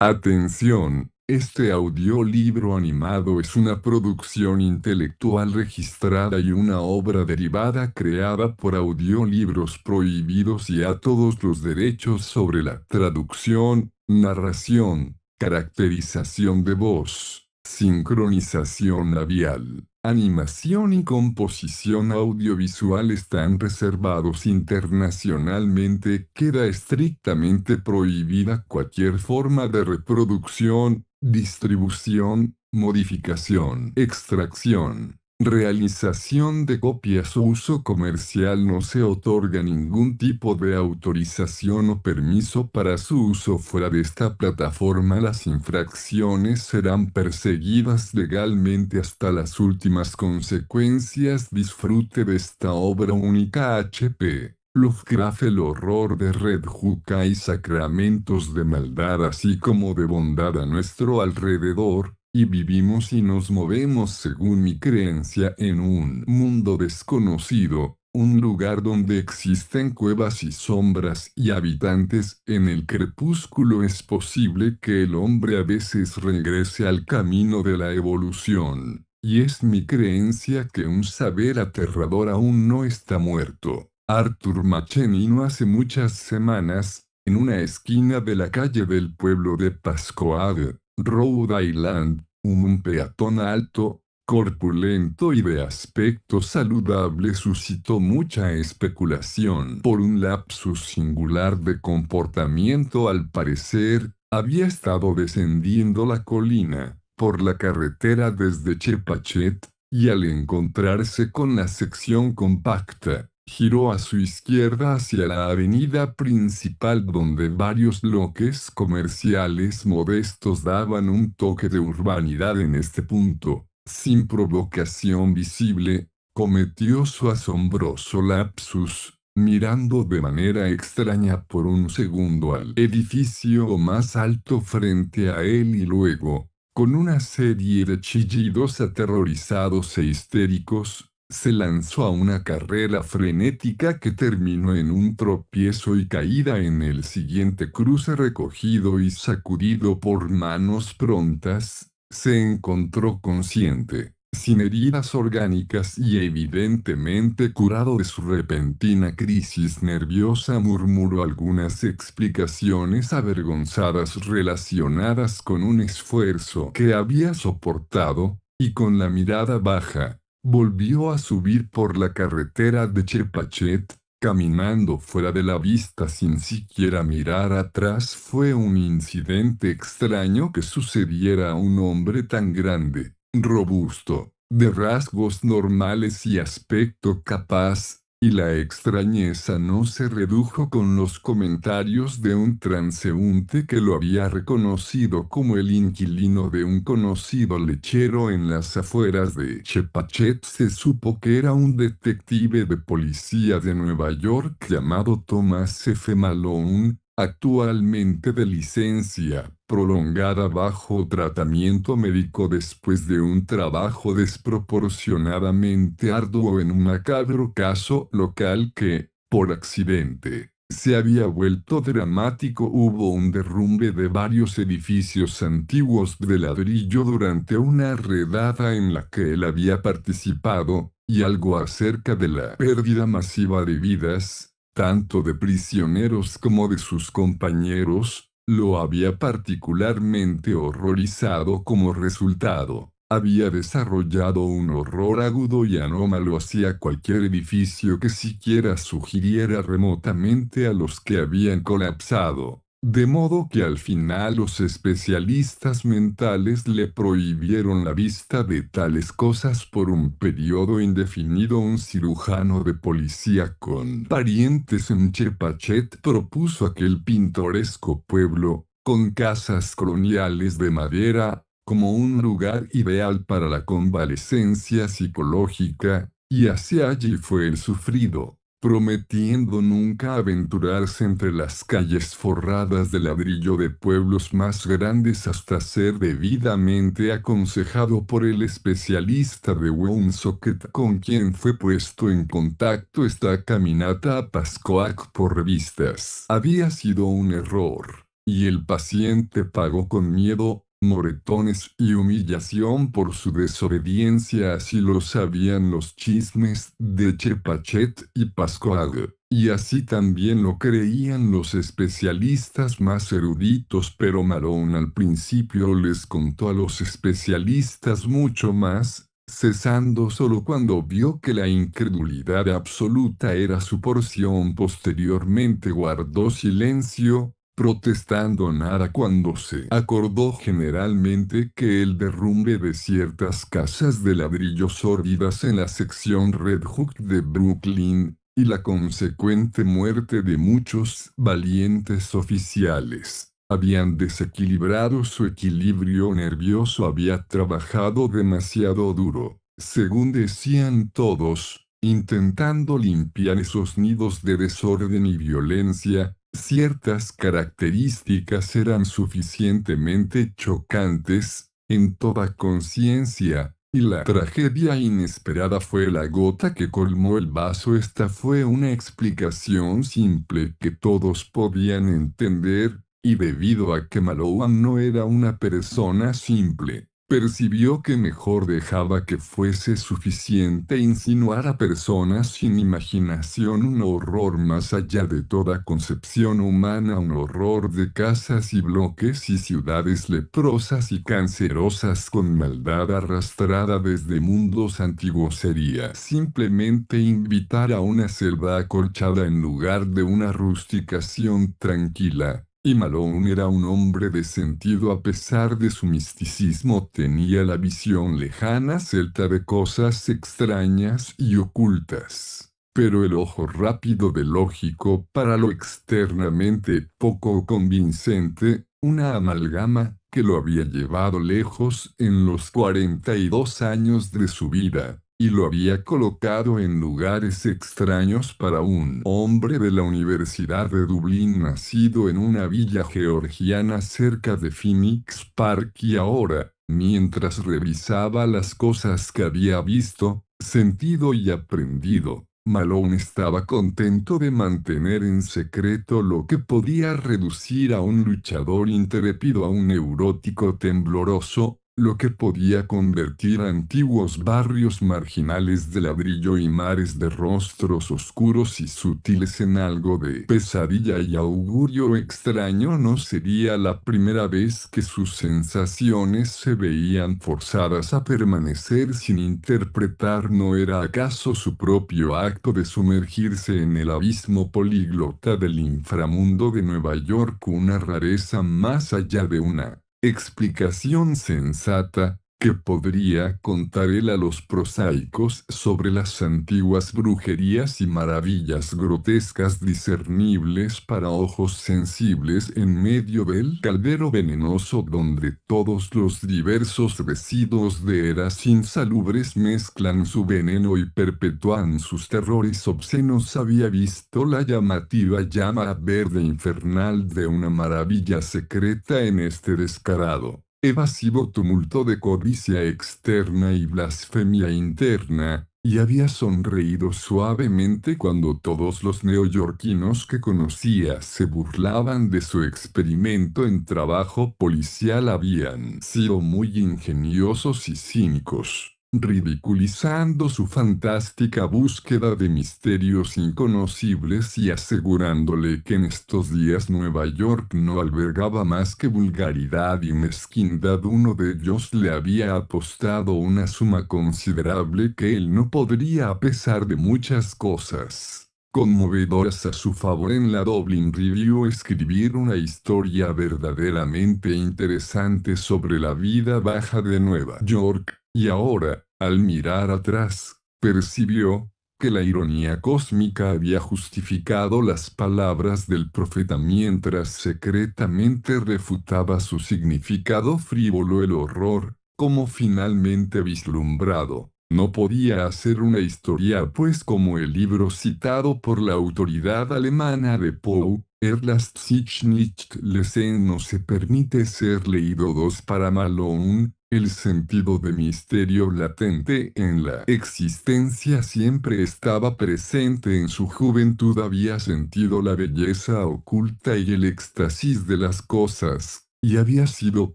Atención, este audiolibro animado es una producción intelectual registrada y una obra derivada creada por Audiolibros Prohibidos y a todos los derechos sobre la traducción, narración, caracterización de voz, sincronización labial, animación y composición audiovisual están reservados internacionalmente. Queda estrictamente prohibida cualquier forma de reproducción, distribución, modificación, extracción, realización de copias o uso comercial. No se otorga ningún tipo de autorización o permiso para su uso fuera de esta plataforma. Las infracciones serán perseguidas legalmente hasta las últimas consecuencias. Disfrute de esta obra única. H.P. Lovecraft. El horror de Red Hook. Hay sacramentos de maldad así como de bondad a nuestro alrededor, y vivimos y nos movemos según mi creencia en un mundo desconocido, un lugar donde existen cuevas y sombras y habitantes. En el crepúsculo es posible que el hombre a veces regrese al camino de la evolución, y es mi creencia que un saber aterrador aún no está muerto. Arthur Machen. Y no hace muchas semanas, en una esquina de la calle del pueblo de Pascoag, Rhode Island, un peatón alto, corpulento y de aspecto saludable suscitó mucha especulación por un lapsus singular de comportamiento. Al parecer, había estado descendiendo la colina, por la carretera desde Chepachet, y al encontrarse con la sección compacta, giró a su izquierda hacia la avenida principal donde varios loques comerciales modestos daban un toque de urbanidad. En este punto, sin provocación visible, cometió su asombroso lapsus, mirando de manera extraña por un segundo al edificio más alto frente a él y luego, con una serie de chillidos aterrorizados e histéricos, se lanzó a una carrera frenética que terminó en un tropiezo y caída en el siguiente cruce. Recogido y sacudido por manos prontas, se encontró consciente, sin heridas orgánicas y evidentemente curado de su repentina crisis nerviosa. Murmuró algunas explicaciones avergonzadas relacionadas con un esfuerzo que había soportado, y con la mirada baja, volvió a subir por la carretera de Chepachet, caminando fuera de la vista sin siquiera mirar atrás. Fue un incidente extraño que sucediera a un hombre tan grande, robusto, de rasgos normales y aspecto capaz, y la extrañeza no se redujo con los comentarios de un transeúnte que lo había reconocido como el inquilino de un conocido lechero en las afueras de Chepachet. Se supo que era un detective de policía de Nueva York llamado Thomas F. Malone, actualmente de licencia prolongada bajo tratamiento médico después de un trabajo desproporcionadamente arduo en un macabro caso local que, por accidente, se había vuelto dramático. Hubo un derrumbe de varios edificios antiguos de ladrillo durante una redada en la que él había participado, y algo acerca de la pérdida masiva de vidas, tanto de prisioneros como de sus compañeros, lo había particularmente horrorizado. Como resultado, había desarrollado un horror agudo y anómalo hacia cualquier edificio que siquiera sugiriera remotamente a los que habían colapsado. De modo que al final los especialistas mentales le prohibieron la vista de tales cosas por un periodo indefinido. Un cirujano de policía con parientes en Chepachet propuso aquel pintoresco pueblo, con casas coloniales de madera, como un lugar ideal para la convalecencia psicológica, y hacia allí fue el sufrido, prometiendo nunca aventurarse entre las calles forradas de ladrillo de pueblos más grandes hasta ser debidamente aconsejado por el especialista de Woonsocket con quien fue puesto en contacto. Esta caminata a Pascoag por revistas había sido un error, y el paciente pagó con miedo, moretones y humillación por su desobediencia. Así lo sabían los chismes de Chepachet y Pascual, y así también lo creían los especialistas más eruditos, pero Malone al principio les contó a los especialistas mucho más, cesando solo cuando vio que la incredulidad absoluta era su porción. Posteriormente guardó silencio, protestando nada cuando se acordó generalmente que el derrumbe de ciertas casas de ladrillo sórdidas en la sección Red Hook de Brooklyn, y la consecuente muerte de muchos valientes oficiales, habían desequilibrado su equilibrio nervioso. Había trabajado demasiado duro, según decían todos, intentando limpiar esos nidos de desorden y violencia. Ciertas características eran suficientemente chocantes, en toda conciencia, y la tragedia inesperada fue la gota que colmó el vaso. Esta fue una explicación simple que todos podían entender, y debido a que Malone no era una persona simple, percibió que mejor dejaba que fuese suficiente insinuar a personas sin imaginación un horror más allá de toda concepción humana, un horror de casas y bloques y ciudades leprosas y cancerosas con maldad arrastrada desde mundos antiguos. Sería simplemente invitar a una selva acolchada en lugar de una rusticación tranquila. Y Malone era un hombre de sentido. A pesar de su misticismo, tenía la visión lejana celta de cosas extrañas y ocultas. Pero el ojo rápido de lógico para lo externamente poco convincente, una amalgama que lo había llevado lejos en los 42 años de su vida, y lo había colocado en lugares extraños para un hombre de la Universidad de Dublín nacido en una villa georgiana cerca de Phoenix Park. Y ahora, mientras revisaba las cosas que había visto, sentido y aprendido, Malone estaba contento de mantener en secreto lo que podía reducir a un luchador intrépido a un neurótico tembloroso, lo que podía convertir a antiguos barrios marginales de ladrillo y mares de rostros oscuros y sutiles en algo de pesadilla y augurio extraño. No sería la primera vez que sus sensaciones se veían forzadas a permanecer sin interpretar. ¿No era acaso su propio acto de sumergirse en el abismo políglota del inframundo de Nueva York una rareza más allá de una explicación sensata, que podría contar él a los prosaicos sobre las antiguas brujerías y maravillas grotescas discernibles para ojos sensibles en medio del caldero venenoso donde todos los diversos residuos de eras insalubres mezclan su veneno y perpetúan sus terrores obscenos? Había visto la llamativa llama verde infernal de una maravilla secreta en este descarado, evasivo tumulto de codicia externa y blasfemia interna, y había sonreído suavemente cuando todos los neoyorquinos que conocía se burlaban de su experimento en trabajo policial. Habían sido muy ingeniosos y cínicos, ridiculizando su fantástica búsqueda de misterios inconocibles y asegurándole que en estos días Nueva York no albergaba más que vulgaridad y mezquindad. Uno de ellos le había apostado una suma considerable que él no podría, a pesar de muchas cosas conmovedoras a su favor en la Dublin Review, escribir una historia verdaderamente interesante sobre la vida baja de Nueva York. Y ahora, al mirar atrás, percibió que la ironía cósmica había justificado las palabras del profeta mientras secretamente refutaba su significado frívolo. El horror, como finalmente vislumbrado, no podía hacer una historia, pues como el libro citado por la autoridad alemana de Poe, Erlasst sich nicht lesen, no se permite ser leído. 2 Para Malone, El sentido de misterio latente en la existencia siempre estaba presente en su juventud. Había sentido la belleza oculta y el éxtasis de las cosas, y había sido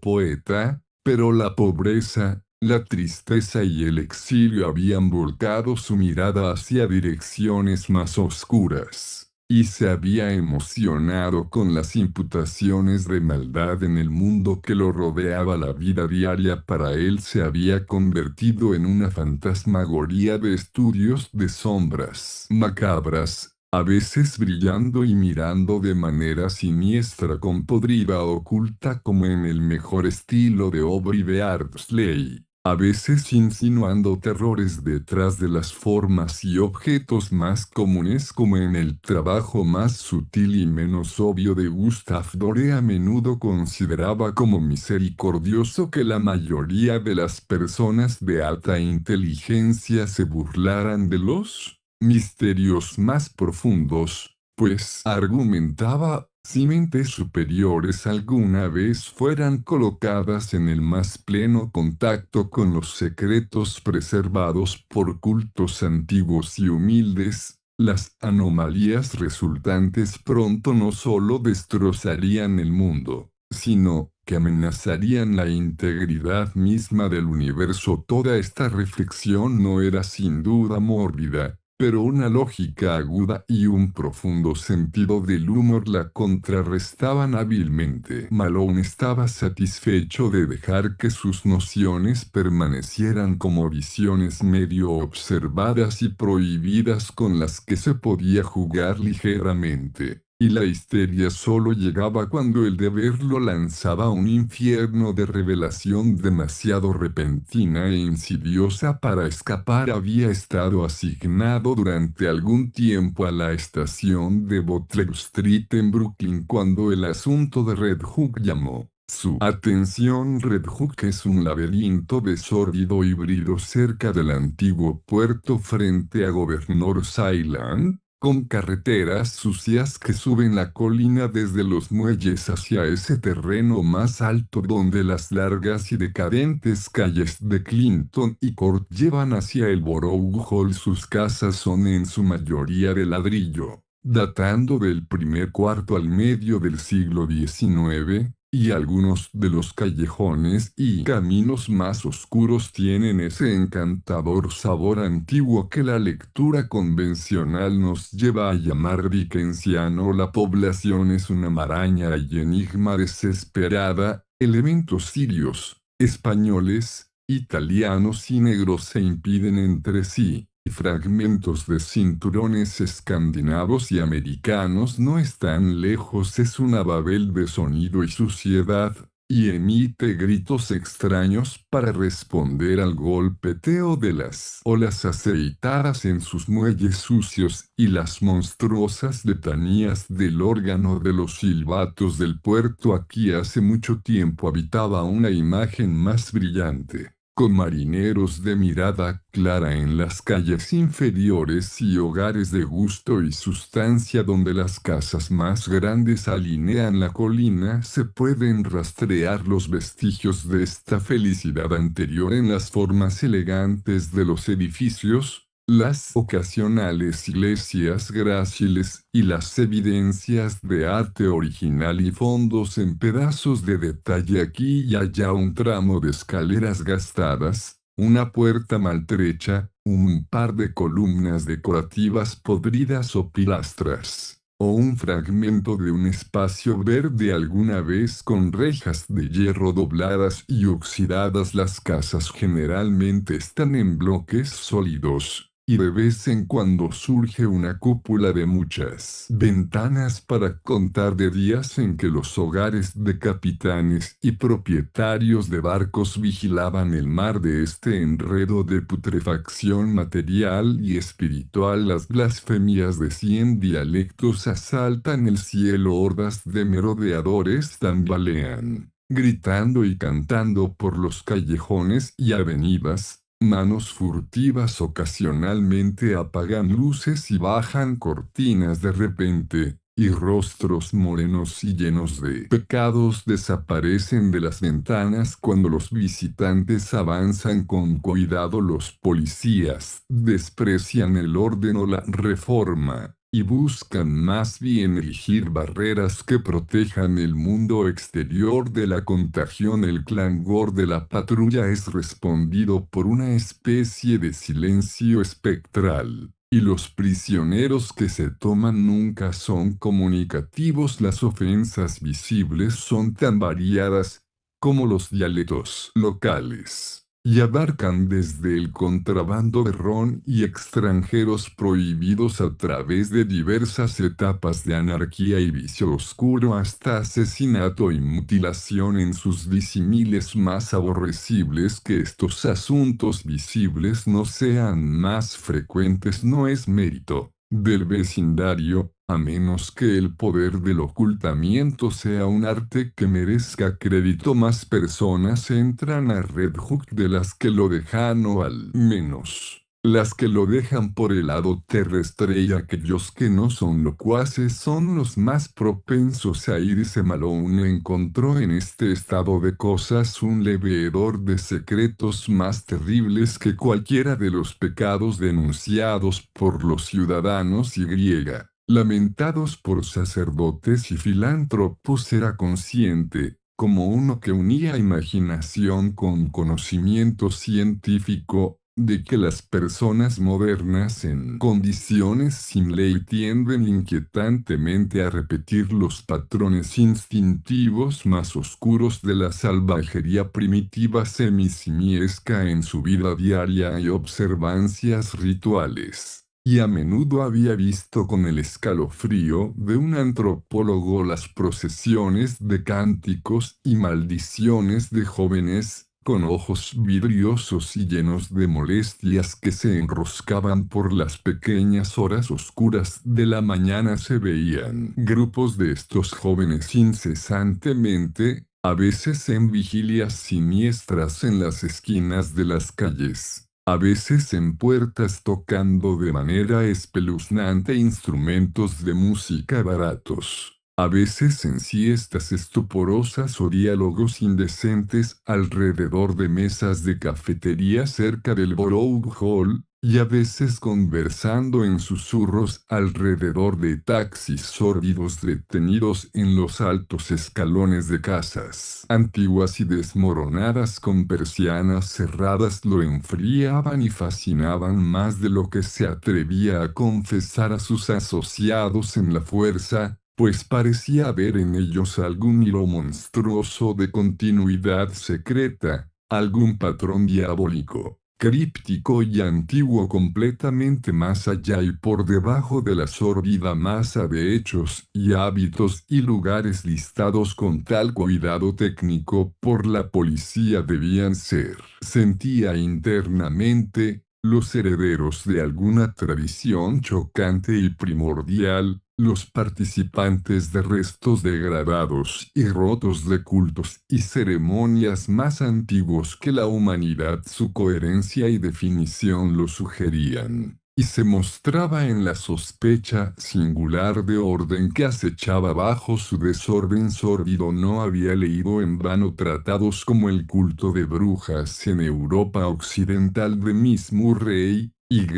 poeta, pero la pobreza, la tristeza y el exilio habían volcado su mirada hacia direcciones más oscuras, y se había emocionado con las imputaciones de maldad en el mundo que lo rodeaba. La vida diaria para él se había convertido en una fantasmagoría de estudios de sombras macabras, a veces brillando y mirando de manera siniestra con podrida oculta como en el mejor estilo de Aubrey Beardsley, a veces insinuando terrores detrás de las formas y objetos más comunes como en el trabajo más sutil y menos obvio de Gustave Doré. A menudo consideraba como misericordioso que la mayoría de las personas de alta inteligencia se burlaran de los misterios más profundos, pues argumentaba, si mentes superiores alguna vez fueran colocadas en el más pleno contacto con los secretos preservados por cultos antiguos y humildes, las anomalías resultantes pronto no solo destrozarían el mundo, sino que amenazarían la integridad misma del universo. Toda esta reflexión no era sin duda mórbida, pero una lógica aguda y un profundo sentido del humor la contrarrestaban hábilmente. Malone estaba satisfecho de dejar que sus nociones permanecieran como visiones medio observadas y prohibidas con las que se podía jugar ligeramente. Y la histeria solo llegaba cuando el deber lo lanzaba a un infierno de revelación demasiado repentina e insidiosa para escapar. Había estado asignado durante algún tiempo a la estación de Butler Street en Brooklyn cuando el asunto de Red Hook llamó su atención. Red Hook es un laberinto de sórdido híbrido cerca del antiguo puerto frente a Governor's Island, con carreteras sucias que suben la colina desde los muelles hacia ese terreno más alto donde las largas y decadentes calles de Clinton y Court llevan hacia el Borough Hall. Sus casas son en su mayoría de ladrillo, datando del primer cuarto al medio del siglo XIX, y algunos de los callejones y caminos más oscuros tienen ese encantador sabor antiguo que la lectura convencional nos lleva a llamar dickensiano. La población es una maraña y enigma desesperada, elementos sirios, españoles, italianos y negros se impiden entre sí, y fragmentos de cinturones escandinavos y americanos no están lejos. Es una babel de sonido y suciedad, y emite gritos extraños para responder al golpeteo de las olas aceitadas en sus muelles sucios y las monstruosas letanías del órgano de los silbatos del puerto. Aquí hace mucho tiempo habitaba una imagen más brillante, con marineros de mirada clara en las calles inferiores y hogares de gusto y sustancia donde las casas más grandes alinean la colina. Se pueden rastrear los vestigios de esta felicidad anterior en las formas elegantes de los edificios, las ocasionales iglesias gráciles y las evidencias de arte original y fondos en pedazos de detalle. Aquí y allá un tramo de escaleras gastadas, una puerta maltrecha, un par de columnas decorativas podridas o pilastras, o un fragmento de un espacio verde alguna vez con rejas de hierro dobladas y oxidadas. Las casas generalmente están en bloques sólidos, y de vez en cuando surge una cúpula de muchas ventanas para contar de días en que los hogares de capitanes y propietarios de barcos vigilaban el mar de este enredo de putrefacción material y espiritual. Las blasfemias de 100 dialectos asaltan el cielo. Hordas de merodeadores tambalean, gritando y cantando por los callejones y avenidas. Manos furtivas ocasionalmente apagan luces y bajan cortinas. De repente, y rostros morenos y llenos de pecados desaparecen de las ventanas cuando los visitantes avanzan con cuidado. Los policías desprecian el orden o la reforma, y buscan más bien erigir barreras que protejan el mundo exterior de la contagión. El clangor de la patrulla es respondido por una especie de silencio espectral, y los prisioneros que se toman nunca son comunicativos. Las ofensas visibles son tan variadas como los dialectos locales, y abarcan desde el contrabando de ron y extranjeros prohibidos a través de diversas etapas de anarquía y vicio oscuro hasta asesinato y mutilación en sus disímiles más aborrecibles. Que estos asuntos visibles no sean más frecuentes no es mérito del vecindario, a menos que el poder del ocultamiento sea un arte que merezca crédito. Más personas entran a Red Hook de las que lo dejan, o al menos las que lo dejan por el lado terrestre, y aquellos que no son locuaces son los más propensos a irse. Malone encontró en este estado de cosas un leve hedor de secretos más terribles que cualquiera de los pecados denunciados por los ciudadanos y lamentados por sacerdotes y filántropos. Era consciente, como uno que unía imaginación con conocimiento científico, de que las personas modernas en condiciones sin ley tienden inquietantemente a repetir los patrones instintivos más oscuros de la salvajería primitiva semisimiesca en su vida diaria y observancias rituales. Y a menudo había visto con el escalofrío de un antropólogo las procesiones de cánticos y maldiciones de jóvenes, con ojos vidriosos y llenos de molestias, que se enroscaban por las pequeñas horas oscuras de la mañana. Se veían grupos de estos jóvenes incesantemente, a veces en vigilias siniestras en las esquinas de las calles, a veces en puertas tocando de manera espeluznante instrumentos de música baratos, a veces en siestas estuporosas o diálogos indecentes alrededor de mesas de cafetería cerca del Borough Hall, y a veces conversando en susurros alrededor de taxis sórdidos detenidos en los altos escalones de casas antiguas y desmoronadas con persianas cerradas. Lo enfriaban y fascinaban más de lo que se atrevía a confesar a sus asociados en la fuerza, pues parecía haber en ellos algún hilo monstruoso de continuidad secreta, algún patrón diabólico, críptico y antiguo, completamente más allá y por debajo de la sórdida masa de hechos y hábitos y lugares listados con tal cuidado técnico por la policía. Debían ser, sentía internamente, los herederos de alguna tradición chocante y primordial, los participantes de restos degradados y rotos de cultos y ceremonias más antiguos que la humanidad. Su coherencia y definición lo sugerían, y se mostraba en la sospecha singular de orden que acechaba bajo su desorden sórdido. No había leído en vano tratados como El culto de brujas en Europa occidental de Miss Murray, y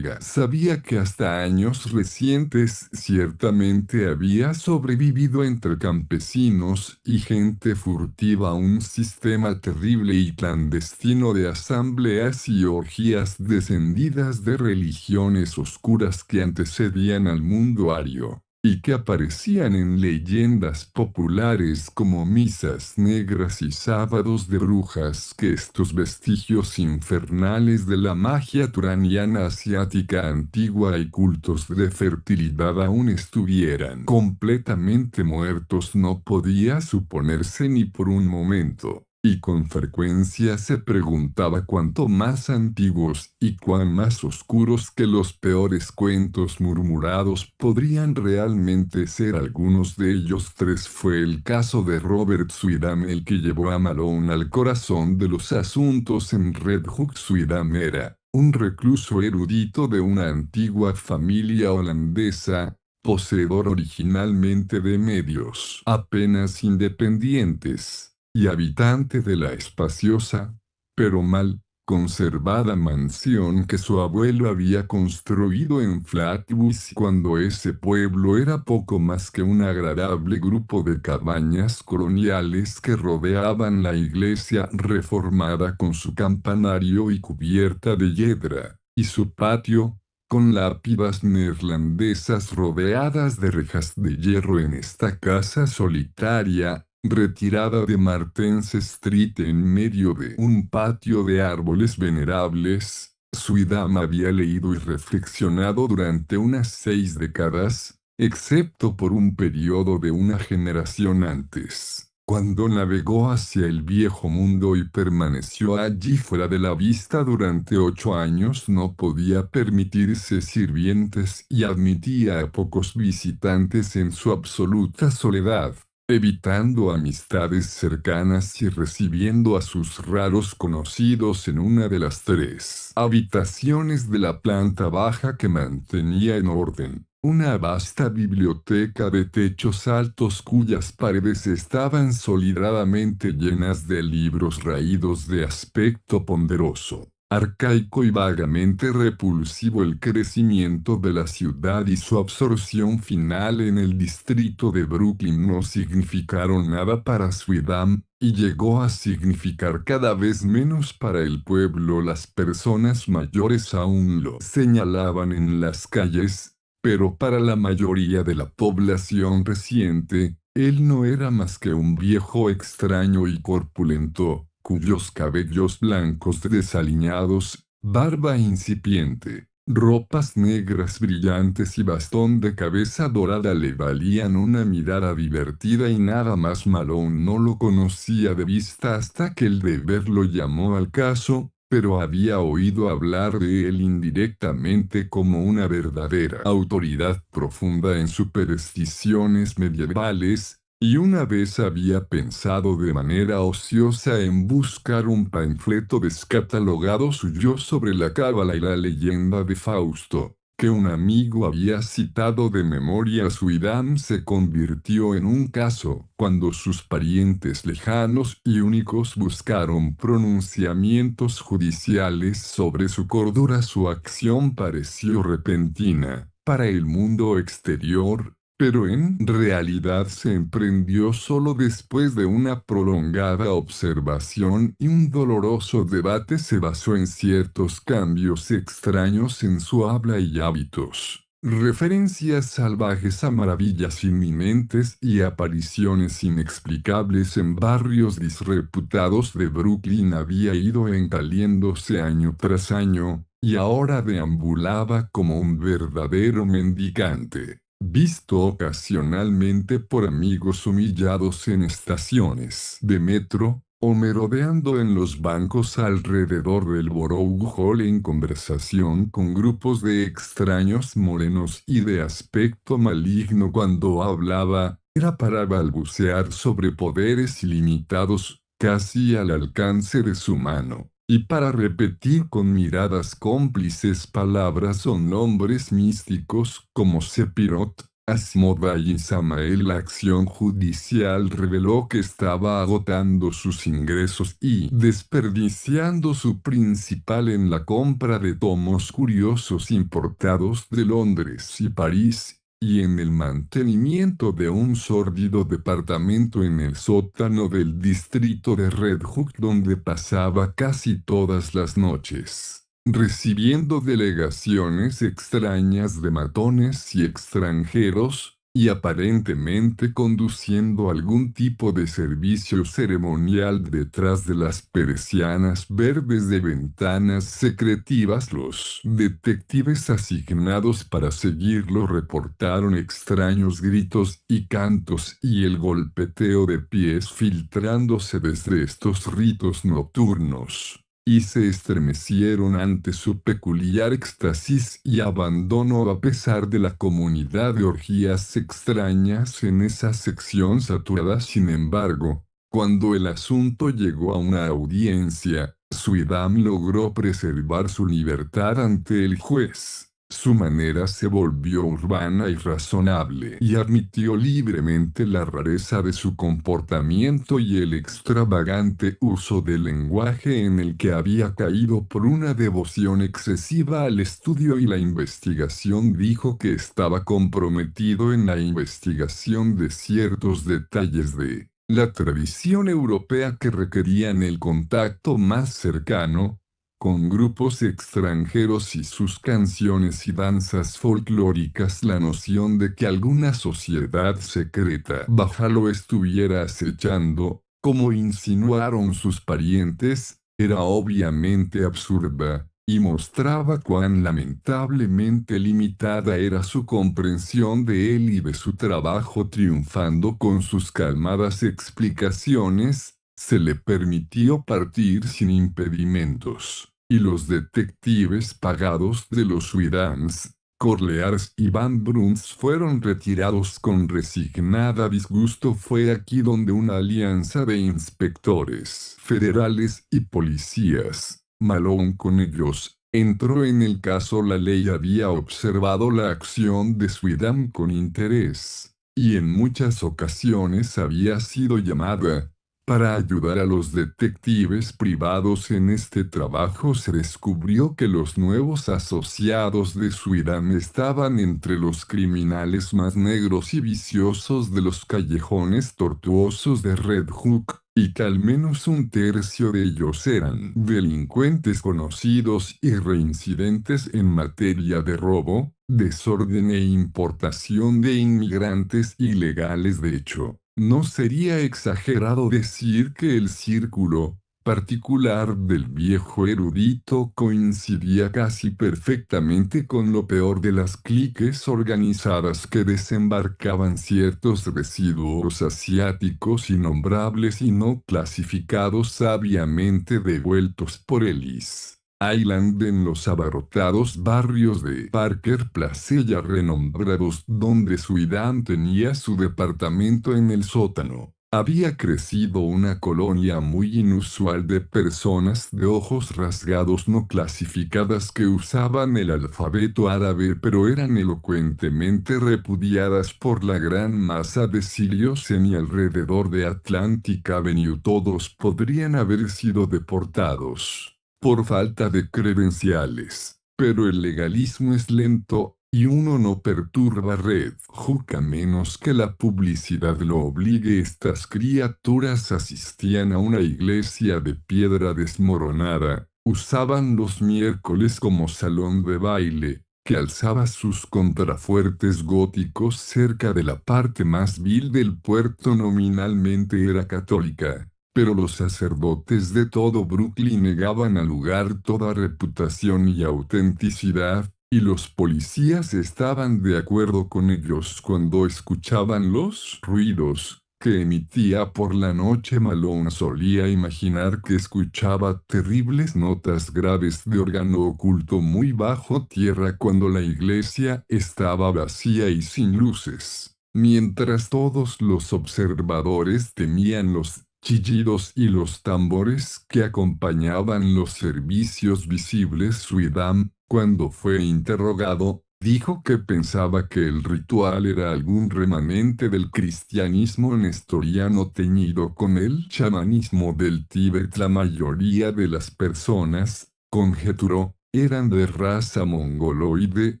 sabía que hasta años recientes ciertamente había sobrevivido entre campesinos y gente furtiva un sistema terrible y clandestino de asambleas y orgías descendidas de religiones oscuras que antecedían al mundo ario, y que aparecían en leyendas populares como misas negras y sábados de brujas. Que estos vestigios infernales de la magia turaniana asiática antigua y cultos de fertilidad aún estuvieran completamente muertos no podía suponerse ni por un momento. Y con frecuencia se preguntaba cuánto más antiguos y cuán más oscuros que los peores cuentos murmurados podrían realmente ser. Algunos de ellos tres. Fue el caso de Robert Swirdam el que llevó a Malone al corazón de los asuntos en Red Hook. Swirdam era un recluso erudito de una antigua familia holandesa, poseedor originalmente de medios apenas independientes, y habitante de la espaciosa, pero mal conservada mansión que su abuelo había construido en Flatbush cuando ese pueblo era poco más que un agradable grupo de cabañas coloniales que rodeaban la iglesia reformada con su campanario y cubierta de hiedra, y su patio, con lápidas neerlandesas rodeadas de rejas de hierro. En esta casa solitaria, retirada de Martens Street en medio de un patio de árboles venerables, Suidam había leído y reflexionado durante unas 6 décadas, excepto por un periodo de una generación antes, cuando navegó hacia el viejo mundo y permaneció allí fuera de la vista durante 8 años. No podía permitirse sirvientes y admitía a pocos visitantes en su absoluta soledad, evitando amistades cercanas y recibiendo a sus raros conocidos en una de las 3 habitaciones de la planta baja que mantenía en orden. Una vasta biblioteca de techos altos cuyas paredes estaban solidadamente llenas de libros raídos de aspecto ponderoso, arcaico y vagamente repulsivo. El crecimiento de la ciudad y su absorción final en el distrito de Brooklyn no significaron nada para Suidam, y llegó a significar cada vez menos para el pueblo. Las personas mayores aún lo señalaban en las calles, pero para la mayoría de la población reciente, él no era más que un viejo extraño y corpulento, cuyos cabellos blancos desaliñados, barba incipiente, ropas negras brillantes y bastón de cabeza dorada le valían una mirada divertida, y nada más. Malone no lo conocía de vista hasta que el deber lo llamó al caso, pero había oído hablar de él indirectamente como una verdadera autoridad profunda en supersticiones medievales, y una vez había pensado de manera ociosa en buscar un panfleto descatalogado suyo sobre la cábala y la leyenda de Fausto, que un amigo había citado de memoria. Suidam se convirtió en un caso cuando sus parientes lejanos y únicos buscaron pronunciamientos judiciales sobre su cordura. Su acción pareció repentina para el mundo exterior, pero en realidad se emprendió solo después de una prolongada observación, y un doloroso debate se basó en ciertos cambios extraños en su habla y hábitos, referencias salvajes a maravillas inminentes y apariciones inexplicables en barrios disreputados de Brooklyn. Había ido encaliéndose año tras año, y ahora deambulaba como un verdadero mendicante, visto ocasionalmente por amigos humillados en estaciones de metro, o merodeando en los bancos alrededor del Borough Hall en conversación con grupos de extraños morenos y de aspecto maligno. Cuando hablaba, era para balbucear sobre poderes ilimitados, casi al alcance de su mano, y para repetir con miradas cómplices palabras o nombres místicos como Sephiroth, Asmodai y Samael. La acción judicial reveló que estaba agotando sus ingresos y desperdiciando su principal en la compra de tomos curiosos importados de Londres y París, y en el mantenimiento de un sórdido departamento en el sótano del distrito de Red Hook, donde pasaba casi todas las noches, recibiendo delegaciones extrañas de matones y extranjeros, y aparentemente conduciendo algún tipo de servicio ceremonial detrás de las persianas verdes de ventanas secretivas. Los detectives asignados para seguirlo reportaron extraños gritos y cantos y el golpeteo de pies filtrándose desde estos ritos nocturnos, y se estremecieron ante su peculiar éxtasis y abandono. A pesar de la comunidad de orgías extrañas en esa sección saturada, sin embargo, cuando el asunto llegó a una audiencia, Suidam logró preservar su libertad ante el juez, Su manera se volvió urbana y razonable y admitió libremente la rareza de su comportamiento y el extravagante uso del lenguaje en el que había caído por una devoción excesiva al estudio y la investigación. Dijo que estaba comprometido en la investigación de ciertos detalles de la tradición europea que requerían el contacto más cercano con grupos extranjeros y sus canciones y danzas folclóricas. La noción de que alguna sociedad secreta baja lo estuviera acechando, como insinuaron sus parientes, era obviamente absurda, y mostraba cuán lamentablemente limitada era su comprensión de él y de su trabajo. Triunfando con sus calmadas explicaciones, se le permitió partir sin impedimentos, y los detectives pagados de los Widams, Corlears y Van Bruns fueron retirados con resignada disgusto. Fue aquí donde una alianza de inspectores federales y policías, Malone con ellos, entró en el caso. La ley había observado la acción de Swidam con interés, y en muchas ocasiones había sido llamada para ayudar a los detectives privados en este trabajo. Se descubrió que los nuevos asociados de Swidam estaban entre los criminales más negros y viciosos de los callejones tortuosos de Red Hook, y que al menos un tercio de ellos eran delincuentes conocidos y reincidentes en materia de robo, desorden e importación de inmigrantes ilegales. De hecho, no sería exagerado decir que el círculo particular del viejo erudito coincidía casi perfectamente con lo peor de las cliques organizadas que desembarcaban ciertos residuos asiáticos innombrables y no clasificados, sabiamente devueltos por Ellis Island en los abarrotados barrios de Parker Place, ya renombrados, donde Swidam tenía su departamento en el sótano. Había crecido una colonia muy inusual de personas de ojos rasgados no clasificadas que usaban el alfabeto árabe, pero eran elocuentemente repudiadas por la gran masa de sirios en y alrededor de Atlantic Avenue. Todos podrían haber sido deportados por falta de credenciales, pero el legalismo es lento, y uno no perturba Red Hook a menos que la publicidad lo obligue. Estas criaturas asistían a una iglesia de piedra desmoronada, usaban los miércoles como salón de baile, que alzaba sus contrafuertes góticos cerca de la parte más vil del puerto. Nominalmente era católica, pero los sacerdotes de todo Brooklyn negaban al lugar toda reputación y autenticidad, y los policías estaban de acuerdo con ellos cuando escuchaban los ruidos que emitía por la noche. Malone solía imaginar que escuchaba terribles notas graves de órgano oculto muy bajo tierra cuando la iglesia estaba vacía y sin luces, mientras todos los observadores temían los chillidos y los tambores que acompañaban los servicios visibles. Swidam, cuando fue interrogado, dijo que pensaba que el ritual era algún remanente del cristianismo nestoriano teñido con el chamanismo del Tíbet. La mayoría de las personas, conjeturó, eran de raza mongoloide,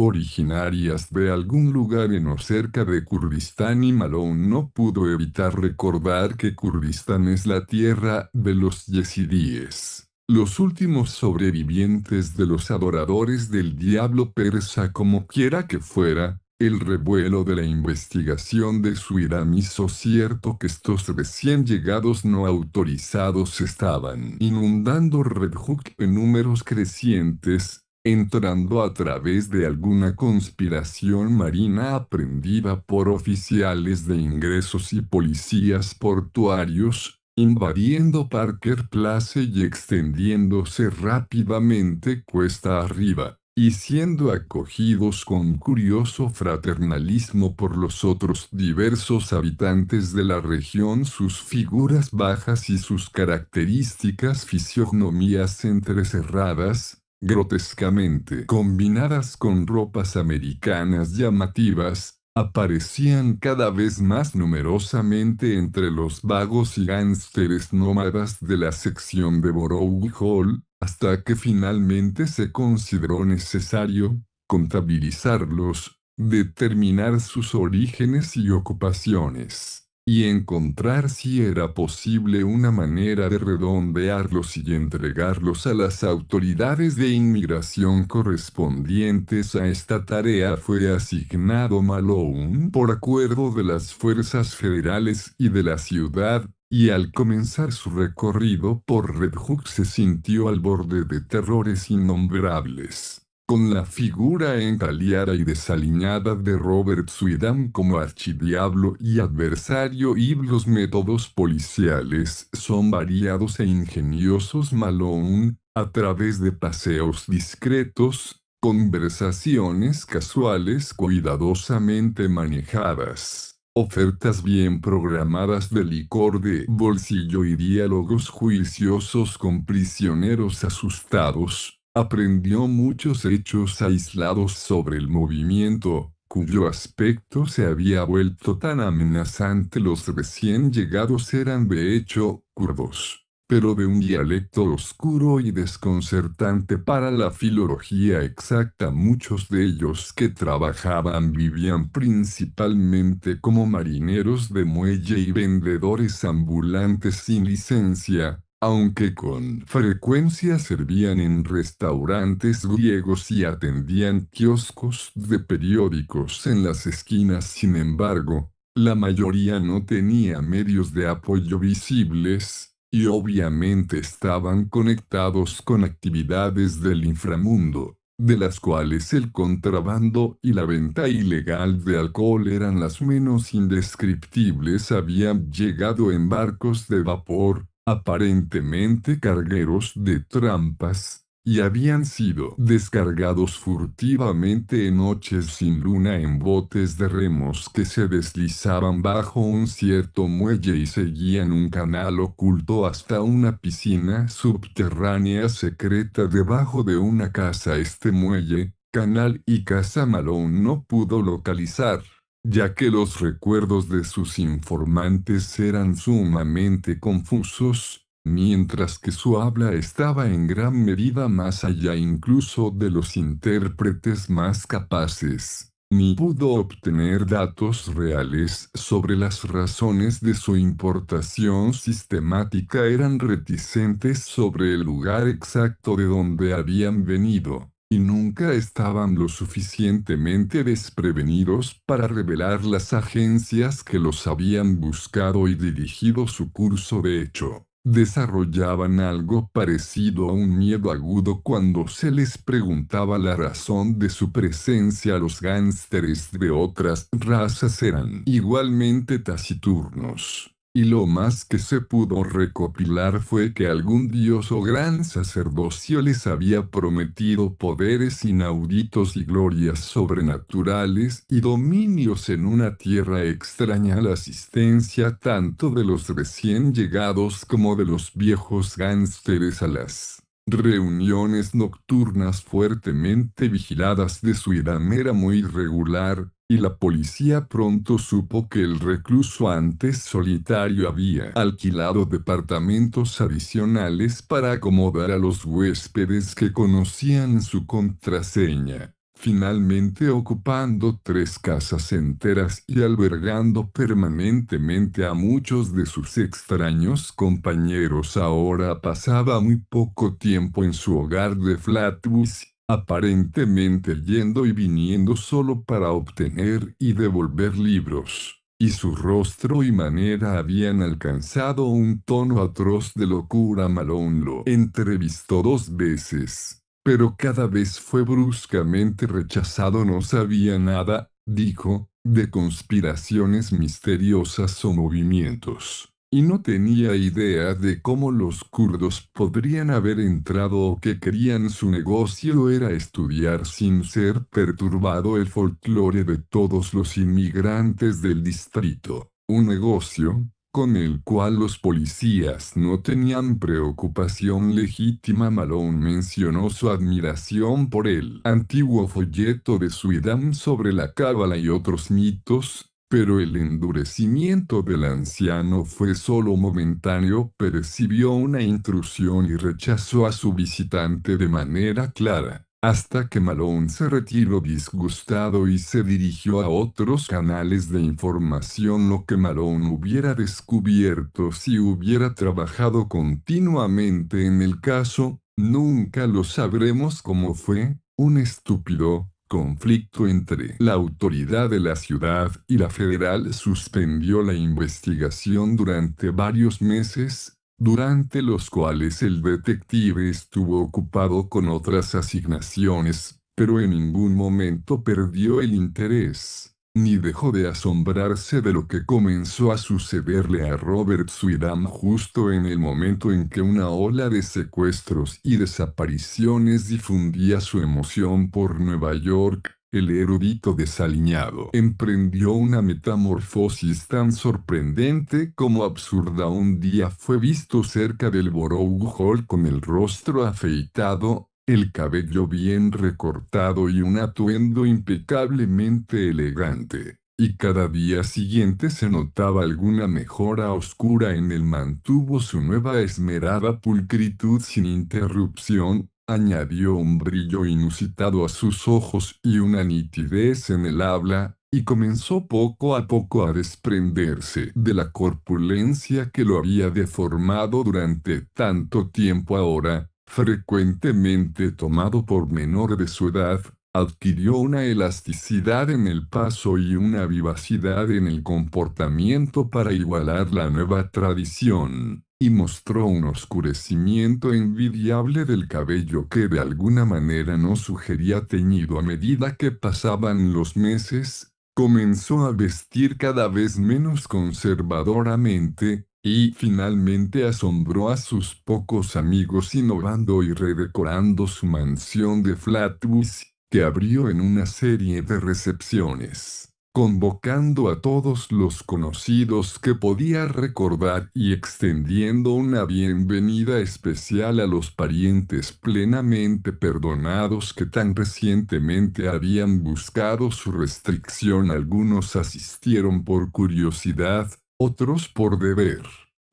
originarias de algún lugar en o cerca de Kurdistán, y Malone no pudo evitar recordar que Kurdistán es la tierra de los yezidíes, los últimos sobrevivientes de los adoradores del diablo persa. Como quiera que fuera, el revuelo de la investigación de Swidam hizo cierto que estos recién llegados no autorizados estaban inundando Red Hook en números crecientes, entrando a través de alguna conspiración marina aprendida por oficiales de ingresos y policías portuarios, invadiendo Parker Place y extendiéndose rápidamente cuesta arriba, y siendo acogidos con curioso fraternalismo por los otros diversos habitantes de la región. Sus figuras bajas y sus características fisionomías entrecerradas, grotescamente combinadas con ropas americanas llamativas, aparecían cada vez más numerosamente entre los vagos y gánsteres nómadas de la sección de Borough Hall, hasta que finalmente se consideró necesario contabilizarlos, determinar sus orígenes y ocupaciones, y encontrar si era posible una manera de redondearlos y entregarlos a las autoridades de inmigración correspondientes a esta tarea. Fue asignado Malone por acuerdo de las fuerzas federales y de la ciudad, y al comenzar su recorrido por Red Hook se sintió al borde de terrores innombrables. Con la figura encaliada y desaliñada de Robert Sweetan como archidiablo y adversario y los métodos policiales son variados e ingeniosos, Malone, a través de paseos discretos, conversaciones casuales cuidadosamente manejadas, ofertas bien programadas de licor de bolsillo y diálogos juiciosos con prisioneros asustados, aprendió muchos hechos aislados sobre el movimiento, cuyo aspecto se había vuelto tan amenazante. Los recién llegados eran de hecho kurdos, pero de un dialecto oscuro y desconcertante para la filología exacta. Muchos de ellos que trabajaban vivían principalmente como marineros de muelle y vendedores ambulantes sin licencia, aunque con frecuencia servían en restaurantes griegos y atendían kioscos de periódicos en las esquinas. Sin embargo, la mayoría no tenía medios de apoyo visibles, y obviamente estaban conectados con actividades del inframundo, de las cuales el contrabando y la venta ilegal de alcohol eran las menos indescriptibles. Habían llegado en barcos de vapor, aparentemente cargueros de trampas, y habían sido descargados furtivamente en noches sin luna en botes de remos que se deslizaban bajo un cierto muelle y seguían un canal oculto hasta una piscina subterránea secreta debajo de una casa. Este muelle, canal y casa Malone no pudo localizar, ya que los recuerdos de sus informantes eran sumamente confusos, mientras que su habla estaba en gran medida más allá incluso de los intérpretes más capaces. Ni pudo obtener datos reales sobre las razones de su importación sistemática. Eran reticentes sobre el lugar exacto de donde habían venido, y nunca estaban lo suficientemente desprevenidos para revelar las agencias que los habían buscado y dirigido su curso. De hecho, desarrollaban algo parecido a un miedo agudo cuando se les preguntaba la razón de su presencia. Los gánsteres de otras razas eran igualmente taciturnos, y lo más que se pudo recopilar fue que algún dios o gran sacerdocio les había prometido poderes inauditos y glorias sobrenaturales y dominios en una tierra extraña. La asistencia tanto de los recién llegados como de los viejos gánsteres a las reuniones nocturnas fuertemente vigiladas de Sweetan era muy regular, y la policía pronto supo que el recluso antes solitario había alquilado departamentos adicionales para acomodar a los huéspedes que conocían su contraseña, finalmente ocupando 3 casas enteras y albergando permanentemente a muchos de sus extraños compañeros. Ahora pasaba muy poco tiempo en su hogar de Flatbush, aparentemente yendo y viniendo solo para obtener y devolver libros, y su rostro y manera habían alcanzado un tono atroz de locura. Malone lo entrevistó 2 veces, pero cada vez fue bruscamente rechazado. No sabía nada, dijo, de conspiraciones misteriosas o movimientos, y no tenía idea de cómo los kurdos podrían haber entrado o qué querían. Su negocio era estudiar sin ser perturbado el folclore de todos los inmigrantes del distrito, un negocio con el cual los policías no tenían preocupación legítima. Malone mencionó su admiración por el antiguo folleto de Sweetback sobre la cábala y otros mitos, pero el endurecimiento del anciano fue solo momentáneo. Percibió una intrusión y rechazó a su visitante de manera clara, hasta que Malone se retiró disgustado y se dirigió a otros canales de información. Lo que Malone hubiera descubierto si hubiera trabajado continuamente en el caso, nunca lo sabremos. Cómo fue un estúpido conflicto entre la autoridad de la ciudad y la federal suspendió la investigación durante varios meses, durante los cuales el detective estuvo ocupado con otras asignaciones, pero en ningún momento perdió el interés, ni dejó de asombrarse de lo que comenzó a sucederle a Robert Sweetback justo en el momento en que una ola de secuestros y desapariciones difundía su emoción por Nueva York. El erudito desaliñado emprendió una metamorfosis tan sorprendente como absurda. Un día fue visto cerca del Borough Hall con el rostro afeitado, el cabello bien recortado y un atuendo impecablemente elegante. Y cada día siguiente se notaba alguna mejora oscura en él. Mantuvo su nueva esmerada pulcritud sin interrupción, añadió un brillo inusitado a sus ojos y una nitidez en el habla, y comenzó poco a poco a desprenderse de la corpulencia que lo había deformado durante tanto tiempo. Ahora, frecuentemente tomado por menor de su edad, adquirió una elasticidad en el paso y una vivacidad en el comportamiento para igualar la nueva tradición, y mostró un oscurecimiento envidiable del cabello que de alguna manera no sugería teñido. A medida que pasaban los meses, comenzó a vestir cada vez menos conservadoramente, y finalmente asombró a sus pocos amigos innovando y redecorando su mansión de Flatbush, que abrió en una serie de recepciones, convocando a todos los conocidos que podía recordar y extendiendo una bienvenida especial a los parientes plenamente perdonados que tan recientemente habían buscado su restricción. Algunos asistieron por curiosidad, otros por deber,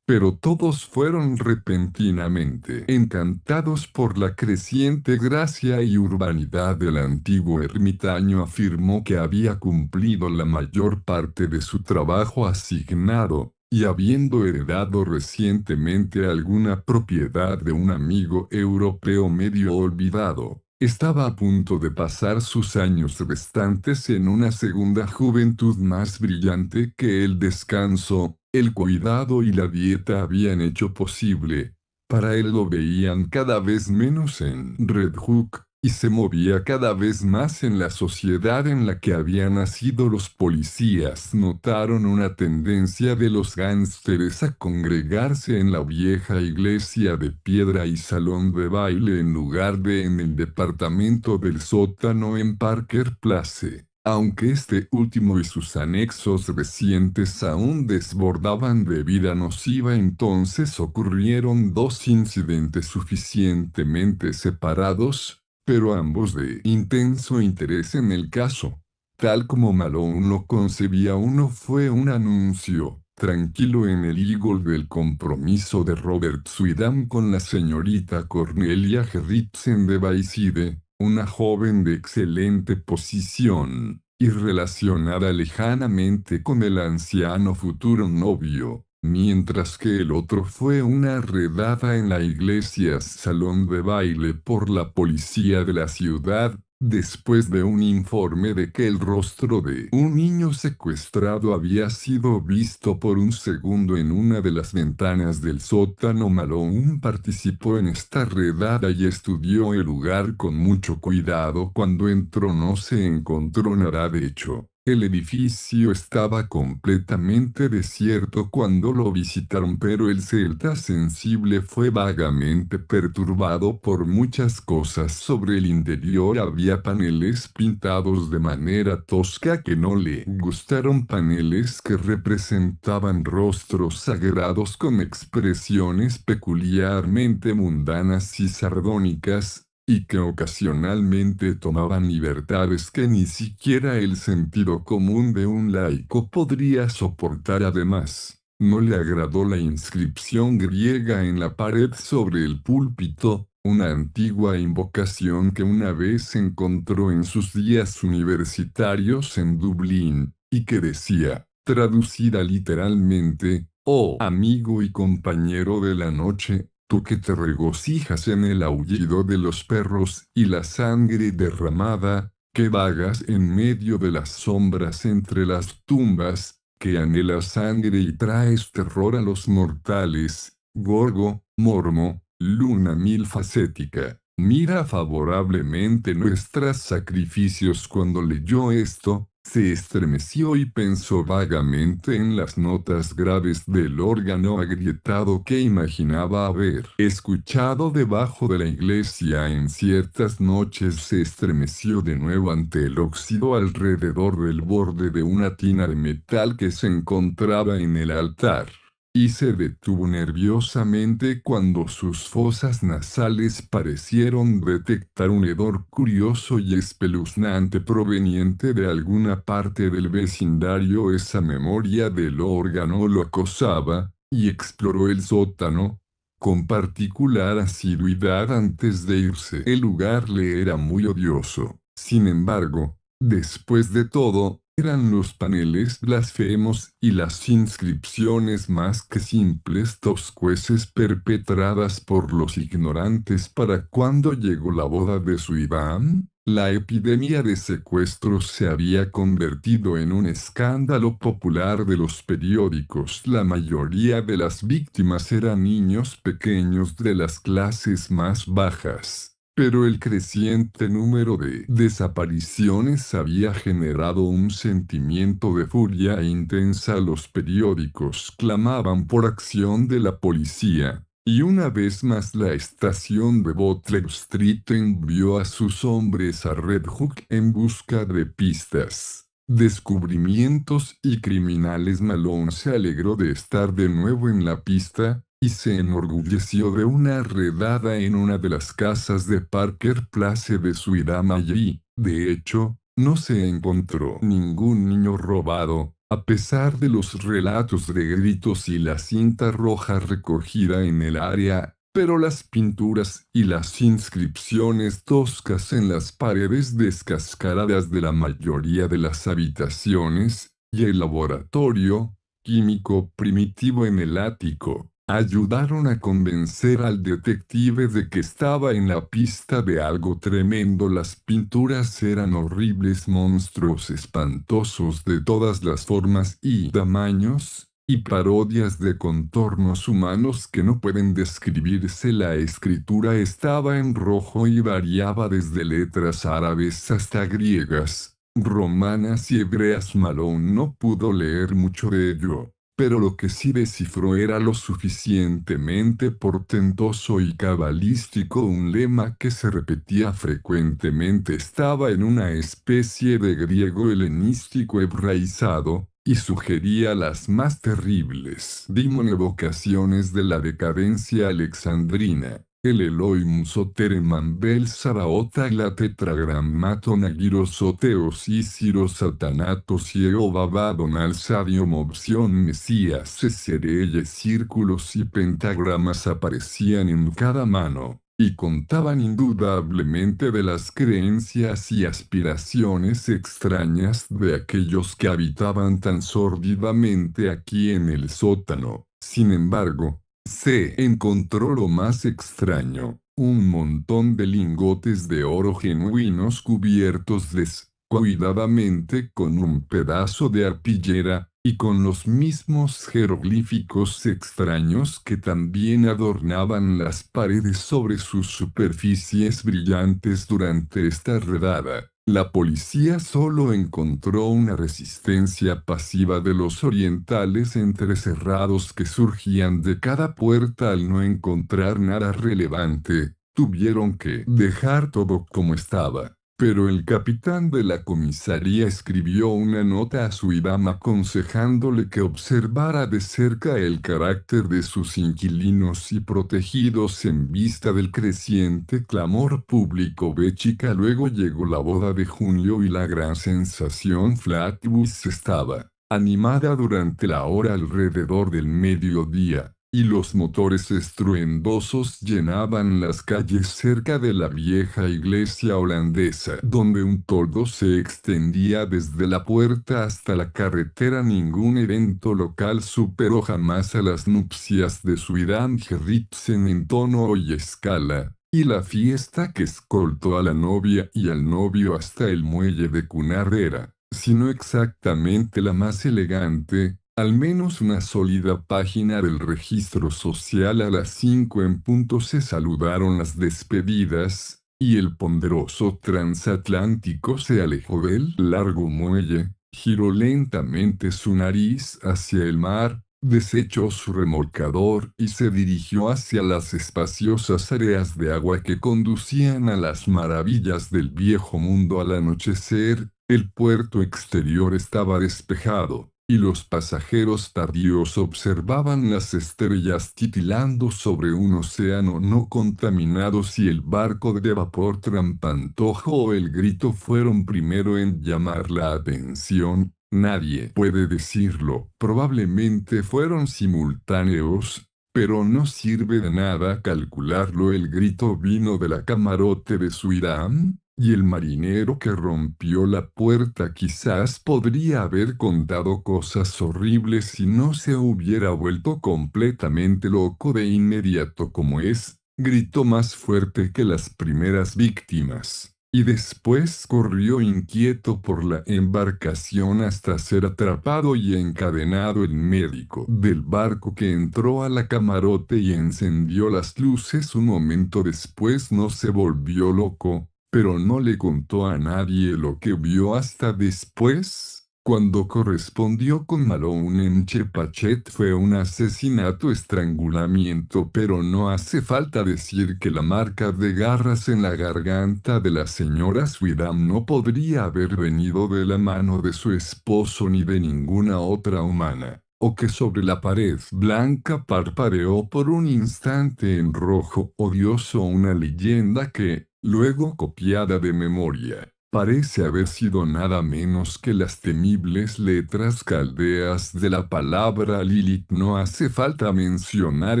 pero todos fueron repentinamente encantados por la creciente gracia y urbanidad del antiguo ermitaño. Afirmó que había cumplido la mayor parte de su trabajo asignado, y habiendo heredado recientemente alguna propiedad de un amigo europeo medio olvidado, estaba a punto de pasar sus años restantes en una segunda juventud más brillante que el descanso, el cuidado y la dieta habían hecho posible. Para él lo veían cada vez menos en Red Hook, y se movía cada vez más en la sociedad en la que había nacido. Los policías notaron una tendencia de los gánsteres a congregarse en la vieja iglesia de piedra y salón de baile en lugar de en el departamento del sótano en Parker Place, aunque este último y sus anexos recientes aún desbordaban de vida nociva. Entonces ocurrieron dos incidentes suficientemente separados, pero ambos de intenso interés en el caso. Tal como Malone lo concebía. Uno fue un anuncio tranquilo en el Eagle del compromiso de Robert Sweetback con la señorita Cornelia Gerritsen de Bayside, una joven de excelente posición, y relacionada lejanamente con el anciano futuro novio, mientras que el otro fue una redada en la iglesia salón de baile por la policía de la ciudad, después de un informe de que el rostro de un niño secuestrado había sido visto por un segundo en una de las ventanas del sótano. Malone participó en esta redada y estudió el lugar con mucho cuidado. Cuando entró no se encontró nada. De hecho, El edificio estaba completamente desierto cuando lo visitaron, pero el celta sensible fue vagamente perturbado por muchas cosas. Sobre el interior había paneles pintados de manera tosca que no le gustaron, paneles que representaban rostros sagrados con expresiones peculiarmente mundanas y sardónicas, y que ocasionalmente tomaban libertades que ni siquiera el sentido común de un laico podría soportar. Además, no le agradó la inscripción griega en la pared sobre el púlpito, una antigua invocación que una vez encontró en sus días universitarios en Dublín, y que decía, traducida literalmente: «Oh amigo y compañero de la noche, tú que te regocijas en el aullido de los perros y la sangre derramada, que vagas en medio de las sombras entre las tumbas, que anhelas sangre y traes terror a los mortales, Gorgo, Mormo, luna milfacética, mira favorablemente nuestros sacrificios». Cuando leyó esto, se estremeció y pensó vagamente en las notas graves del órgano agrietado que imaginaba haber escuchado debajo de la iglesia en ciertas noches. Se estremeció de nuevo ante el óxido alrededor del borde de una tina de metal que se encontraba en el altar, y se detuvo nerviosamente cuando sus fosas nasales parecieron detectar un hedor curioso y espeluznante proveniente de alguna parte del vecindario. Esa memoria del órgano lo acosaba, y exploró el sótano con particular asiduidad antes de irse. El lugar le era muy odioso. Sin embargo, después de todo, eran los paneles blasfemos y las inscripciones más que simples toscueces perpetradas por los ignorantes. Para cuando llegó la boda de su Iván, la epidemia de secuestros se había convertido en un escándalo popular de los periódicos. La mayoría de las víctimas eran niños pequeños de las clases más bajas, pero el creciente número de desapariciones había generado un sentimiento de furia intensa. Los periódicos clamaban por acción de la policía, y una vez más la estación de Butler Street envió a sus hombres a Red Hook en busca de pistas, descubrimientos y criminales. Malone se alegró de estar de nuevo en la pista, y se enorgulleció de una redada en una de las casas de Parker Place de Suidam. Allí, de hecho, no se encontró ningún niño robado, a pesar de los relatos de gritos y la cinta roja recogida en el área, pero las pinturas y las inscripciones toscas en las paredes descascaradas de la mayoría de las habitaciones, y el laboratorio químico primitivo en el ático, ayudaron a convencer al detective de que estaba en la pista de algo tremendo. Las pinturas eran horribles monstruos espantosos de todas las formas y tamaños, y parodias de contornos humanos que no pueden describirse. La escritura estaba en rojo y variaba desde letras árabes hasta griegas, romanas y hebreas. Malone no pudo leer mucho de ello, pero lo que sí descifró era lo suficientemente portentoso y cabalístico. Un lema que se repetía frecuentemente estaba en una especie de griego helenístico hebraizado, y sugería las más terribles evocaciones de la decadencia alexandrina. El Elohim Sotereman Bel Sabaota la tetragrammaton agirosoteos y satanatos y eobabadon alzadium opción mesías. Esereyes, círculos y pentagramas aparecían en cada mano, y contaban indudablemente de las creencias y aspiraciones extrañas de aquellos que habitaban tan sórdidamente aquí en el sótano. Sin embargo, se encontró lo más extraño: un montón de lingotes de oro genuinos cubiertos descuidadamente con un pedazo de arpillera, y con los mismos jeroglíficos extraños que también adornaban las paredes sobre sus superficies brillantes. Durante esta redada, La policía solo encontró una resistencia pasiva de los orientales entrecerrados que surgían de cada puerta. Al no encontrar nada relevante, tuvieron que dejar todo como estaba. Pero el capitán de la comisaría escribió una nota a su idam aconsejándole que observara de cerca el carácter de sus inquilinos y protegidos en vista del creciente clamor público. Béchica. Luego llegó la boda de Julio y la gran sensación. Flatbush estaba animada durante la hora alrededor del mediodía, y los motores estruendosos llenaban las calles cerca de la vieja iglesia holandesa, donde un toldo se extendía desde la puerta hasta la carretera. Ningún evento local superó jamás a las nupcias de Suidam Gerritsen en tono y escala, y la fiesta que escoltó a la novia y al novio hasta el muelle de Cunard era, si no exactamente la más elegante, al menos una sólida página del registro social. A las 5 en punto se saludaron las despedidas, y el ponderoso transatlántico se alejó del largo muelle, giró lentamente su nariz hacia el mar, desechó su remolcador y se dirigió hacia las espaciosas áreas de agua que conducían a las maravillas del viejo mundo. Al anochecer, el puerto exterior estaba despejado, y los pasajeros tardíos observaban las estrellas titilando sobre un océano no contaminado. Si el barco de vapor Trampantojo o el Grito fueron primero en llamar la atención, nadie puede decirlo. Probablemente fueron simultáneos, pero no sirve de nada calcularlo. El Grito vino de la camarote de Suidam, y el marinero que rompió la puerta quizás podría haber contado cosas horribles si no se hubiera vuelto completamente loco de inmediato. Como es, gritó más fuerte que las primeras víctimas, y después corrió inquieto por la embarcación hasta ser atrapado y encadenado. El médico del barco que entró a la camarote y encendió las luces un momento después no se volvió loco, pero no le contó a nadie lo que vio hasta después, cuando correspondió con Malone en Chepachet. Fue un asesinato, estrangulamiento, pero no hace falta decir que la marca de garras en la garganta de la señora Swidam no podría haber venido de la mano de su esposo ni de ninguna otra humana, o que sobre la pared blanca parpadeó por un instante en rojo odioso una leyenda que, luego copiada de memoria, parece haber sido nada menos que las temibles letras caldeas de la palabra Lilith. No hace falta mencionar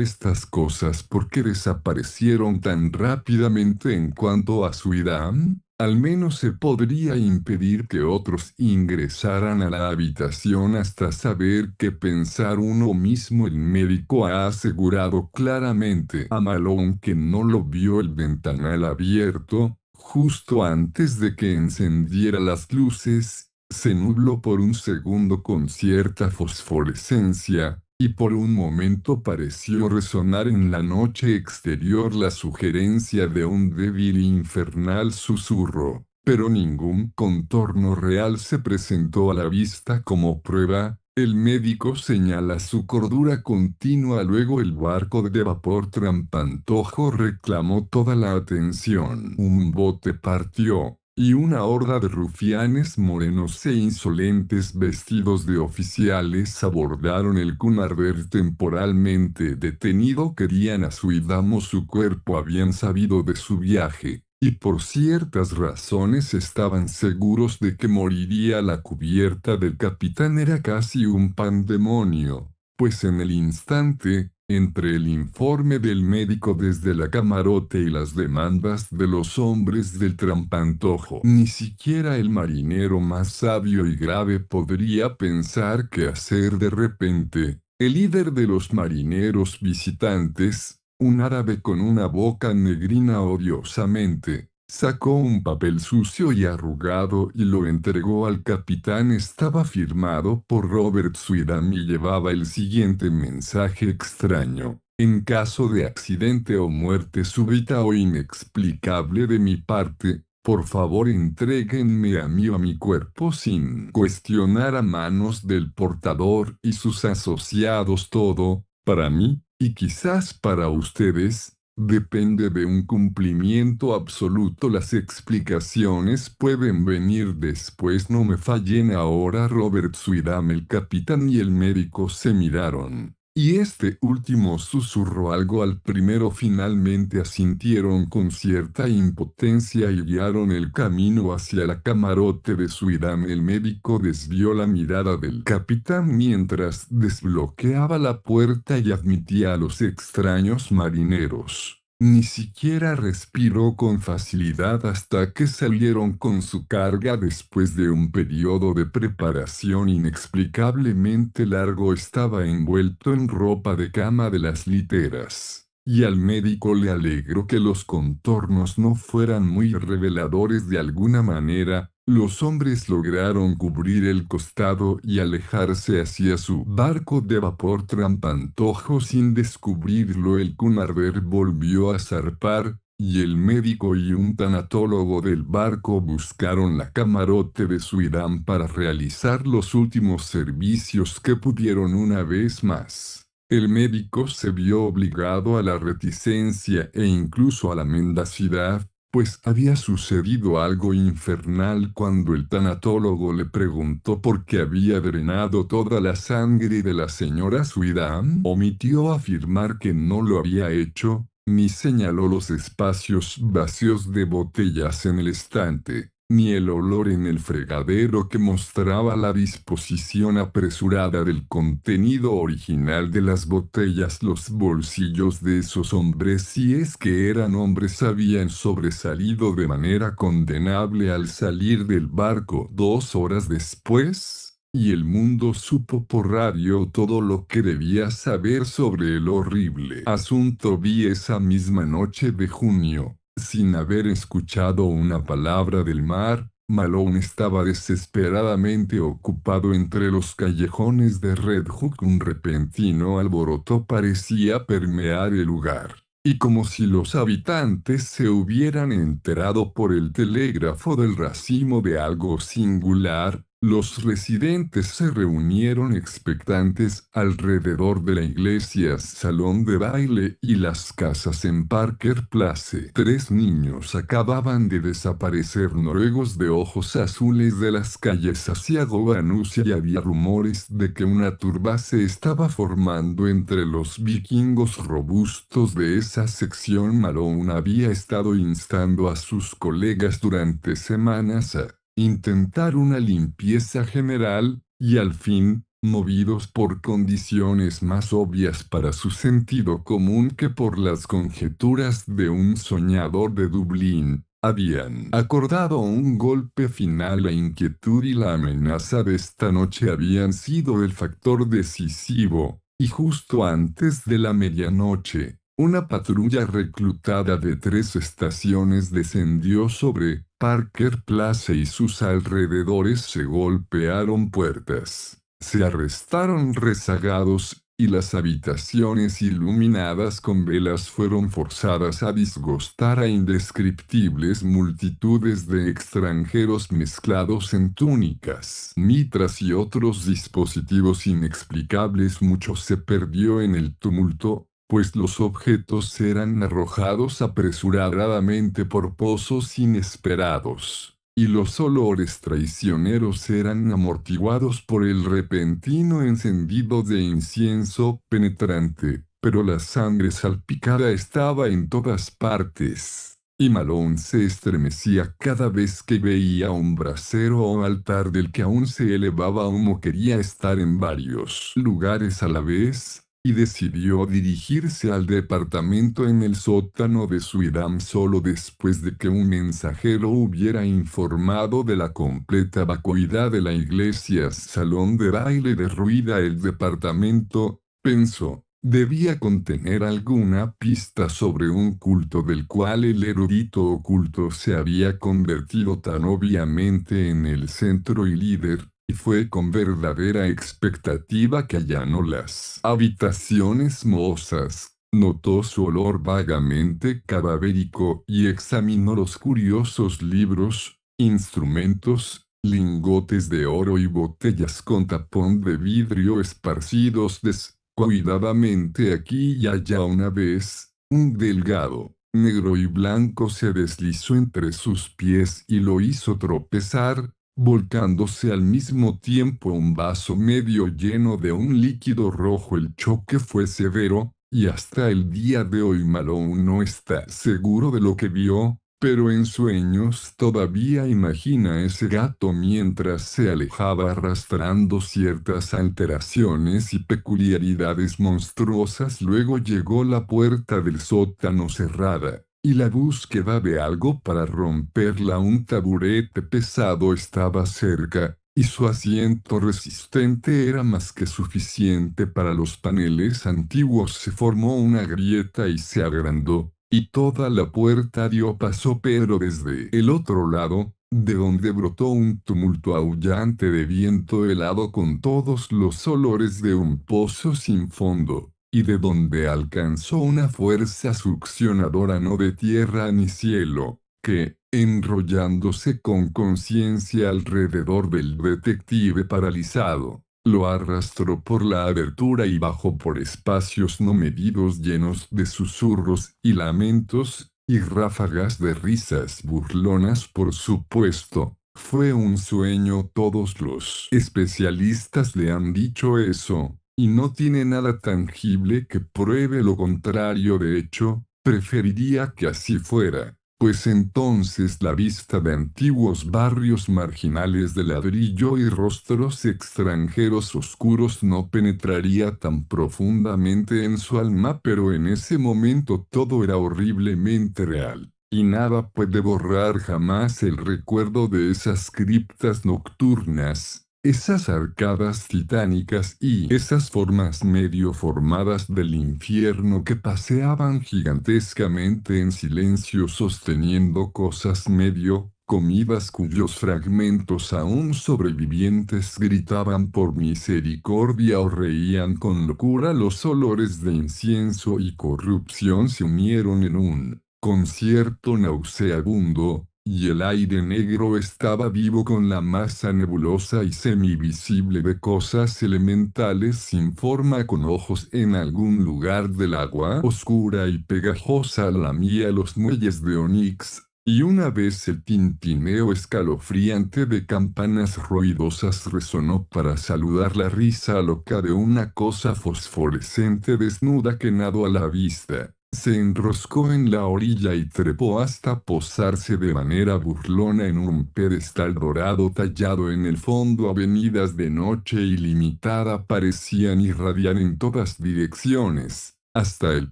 estas cosas porque desaparecieron tan rápidamente. En cuanto a Suidam, al menos se podría impedir que otros ingresaran a la habitación hasta saber qué pensar uno mismo. El médico ha asegurado claramente a Malone que no lo vio el ventanal abierto. Justo antes de que encendiera las luces, se nubló por un segundo con cierta fosforescencia, y por un momento pareció resonar en la noche exterior la sugerencia de un débil e infernal susurro, pero ningún contorno real se presentó a la vista como prueba. El médico señala su cordura continua. Luego el barco de vapor Trampantojo reclamó toda la atención. Un bote partió, y una horda de rufianes morenos e insolentes vestidos de oficiales abordaron el Cunarder temporalmente detenido. Querían a Suidam o su cuerpo. Habían sabido de su viaje, y por ciertas razones estaban seguros de que moriría. La cubierta del capitán era casi un pandemonio, pues en el instante, entre el informe del médico desde la camarote y las demandas de los hombres del Trampantojo, ni siquiera el marinero más sabio y grave podría pensar qué hacer. De repente, el líder de los marineros visitantes, un árabe con una boca negrina odiosamente, sacó un papel sucio y arrugado y lo entregó al capitán. Estaba firmado por Robert Suidam y llevaba el siguiente mensaje extraño: en caso de accidente o muerte súbita o inexplicable de mi parte, Por favor, entréguenme a mí o a mi cuerpo sin cuestionar a manos del portador y sus asociados todo, para mí, y quizás para ustedes, depende de un cumplimiento absoluto. Las explicaciones pueden venir después, no me fallen ahora. Robert Swirdam, el capitán, y el médico se miraron. Y este último susurró algo al primero. Finalmente asintieron con cierta impotencia y guiaron el camino hacia la camarote de Swirdam. El médico desvió la mirada del capitán mientras desbloqueaba la puerta y admitía a los extraños marineros. Ni siquiera respiró con facilidad hasta que salieron con su carga después de un periodo de preparación inexplicablemente largo. Estaba envuelto en ropa de cama de las literas, y al médico le alegró que los contornos no fueran muy reveladores. De alguna manera, los hombres lograron cubrir el costado y alejarse hacia su barco de vapor trampantojo sin descubrirlo. El Cunarder volvió a zarpar, y el médico y un tanatólogo del barco buscaron la camarote de Swirdam para realizar los últimos servicios que pudieron. Una vez más, el médico se vio obligado a la reticencia e incluso a la mendacidad, pues había sucedido algo infernal cuando el tanatólogo le preguntó por qué había drenado toda la sangre de la señora Swirdam. Omitió afirmar que no lo había hecho, ni señaló los espacios vacíos de botellas en el estante, ni el olor en el fregadero que mostraba la disposición apresurada del contenido original de las botellas. Los bolsillos de esos hombres, si es que eran hombres, habían sobresalido de manera condenable al salir del barco 2 horas después. Y el mundo supo por radio todo lo que debía saber sobre el horrible asunto. Vi esa misma noche de junio, sin haber escuchado una palabra del mar. Malone estaba desesperadamente ocupado entre los callejones de Red Hook. Un repentino alboroto parecía permear el lugar, y como si los habitantes se hubieran enterado por el telégrafo del racimo de algo singular, los residentes se reunieron expectantes alrededor de la iglesia, salón de baile y las casas en Parker Place. 3 niños acababan de desaparecer, noruegos de ojos azules, de las calles hacia Govanusia, y había rumores de que una turba se estaba formando entre los vikingos robustos de esa sección. Malone había estado instando a sus colegas durante semanas a intentar una limpieza general, y al fin, movidos por condiciones más obvias para su sentido común que por las conjeturas de un soñador de Dublín, habían acordado un golpe final. La inquietud y la amenaza de esta noche habían sido el factor decisivo, y justo antes de la medianoche, una patrulla reclutada de 3 estaciones descendió sobre Parker Place y sus alrededores. Se golpearon puertas, se arrestaron rezagados, y las habitaciones iluminadas con velas fueron forzadas a disgustar a indescriptibles multitudes de extranjeros mezclados en túnicas, mitras y otros dispositivos inexplicables. Mucho se perdió en el tumulto, pues los objetos eran arrojados apresuradamente por pozos inesperados, y los olores traicioneros eran amortiguados por el repentino encendido de incienso penetrante. Pero la sangre salpicada estaba en todas partes, y Malone se estremecía cada vez que veía un brasero o altar del que aún se elevaba humo. Quería estar en varios lugares a la vez, y decidió dirigirse al departamento en el sótano de Swirdam solo después de que un mensajero hubiera informado de la completa vacuidad de la iglesia, salón de baile derruida. El departamento, pensó, debía contener alguna pista sobre un culto del cual el erudito oculto se había convertido tan obviamente en el centro y líder, y fue con verdadera expectativa que allanó las habitaciones mohosas, Notó su olor vagamente cadavérico y examinó los curiosos libros, instrumentos, lingotes de oro y botellas con tapón de vidrio esparcidos descuidadamente aquí y allá. Una vez, un delgado, negro y blanco se deslizó entre sus pies y lo hizo tropezar, volcándose al mismo tiempo un vaso medio lleno de un líquido rojo. El choque fue severo, y hasta el día de hoy Malone no está seguro de lo que vio, pero en sueños todavía imagina ese gato mientras se alejaba arrastrando ciertas alteraciones y peculiaridades monstruosas. Luego llegó la puerta del sótano cerrada, y la búsqueda de algo para romperla. Un taburete pesado estaba cerca, y su asiento resistente era más que suficiente para los paneles antiguos. Se formó una grieta y se agrandó, y toda la puerta dio paso, pero desde el otro lado, de donde brotó un tumulto aullante de viento helado con todos los olores de un pozo sin fondo, y de donde alcanzó una fuerza succionadora no de tierra ni cielo, que, enrollándose con conciencia alrededor del detective paralizado, lo arrastró por la abertura y bajó por espacios no medidos llenos de susurros y lamentos, y ráfagas de risas burlonas. Por supuesto, fue un sueño. Todos los especialistas le han dicho eso, y no tiene nada tangible que pruebe lo contrario. De hecho, preferiría que así fuera, pues entonces la vista de antiguos barrios marginales de ladrillo y rostros extranjeros oscuros no penetraría tan profundamente en su alma. Pero en ese momento todo era horriblemente real, y nada puede borrar jamás el recuerdo de esas criptas nocturnas, esas arcadas titánicas y esas formas medio formadas del infierno que paseaban gigantescamente en silencio sosteniendo cosas medio comidas cuyos fragmentos aún sobrevivientes gritaban por misericordia o reían con locura. Los olores de incienso y corrupción se unieron en un concierto nauseabundo, y el aire negro estaba vivo con la masa nebulosa y semivisible de cosas elementales sin forma con ojos. En algún lugar del agua oscura y pegajosa lamía los muelles de onix, y una vez el tintineo escalofriante de campanas ruidosas resonó para saludar la risa loca de una cosa fosforescente desnuda que nadó a la vista. Se enroscó en la orilla y trepó hasta posarse de manera burlona en un pedestal dorado tallado en el fondo. Avenidas de noche ilimitada parecían irradiar en todas direcciones, hasta el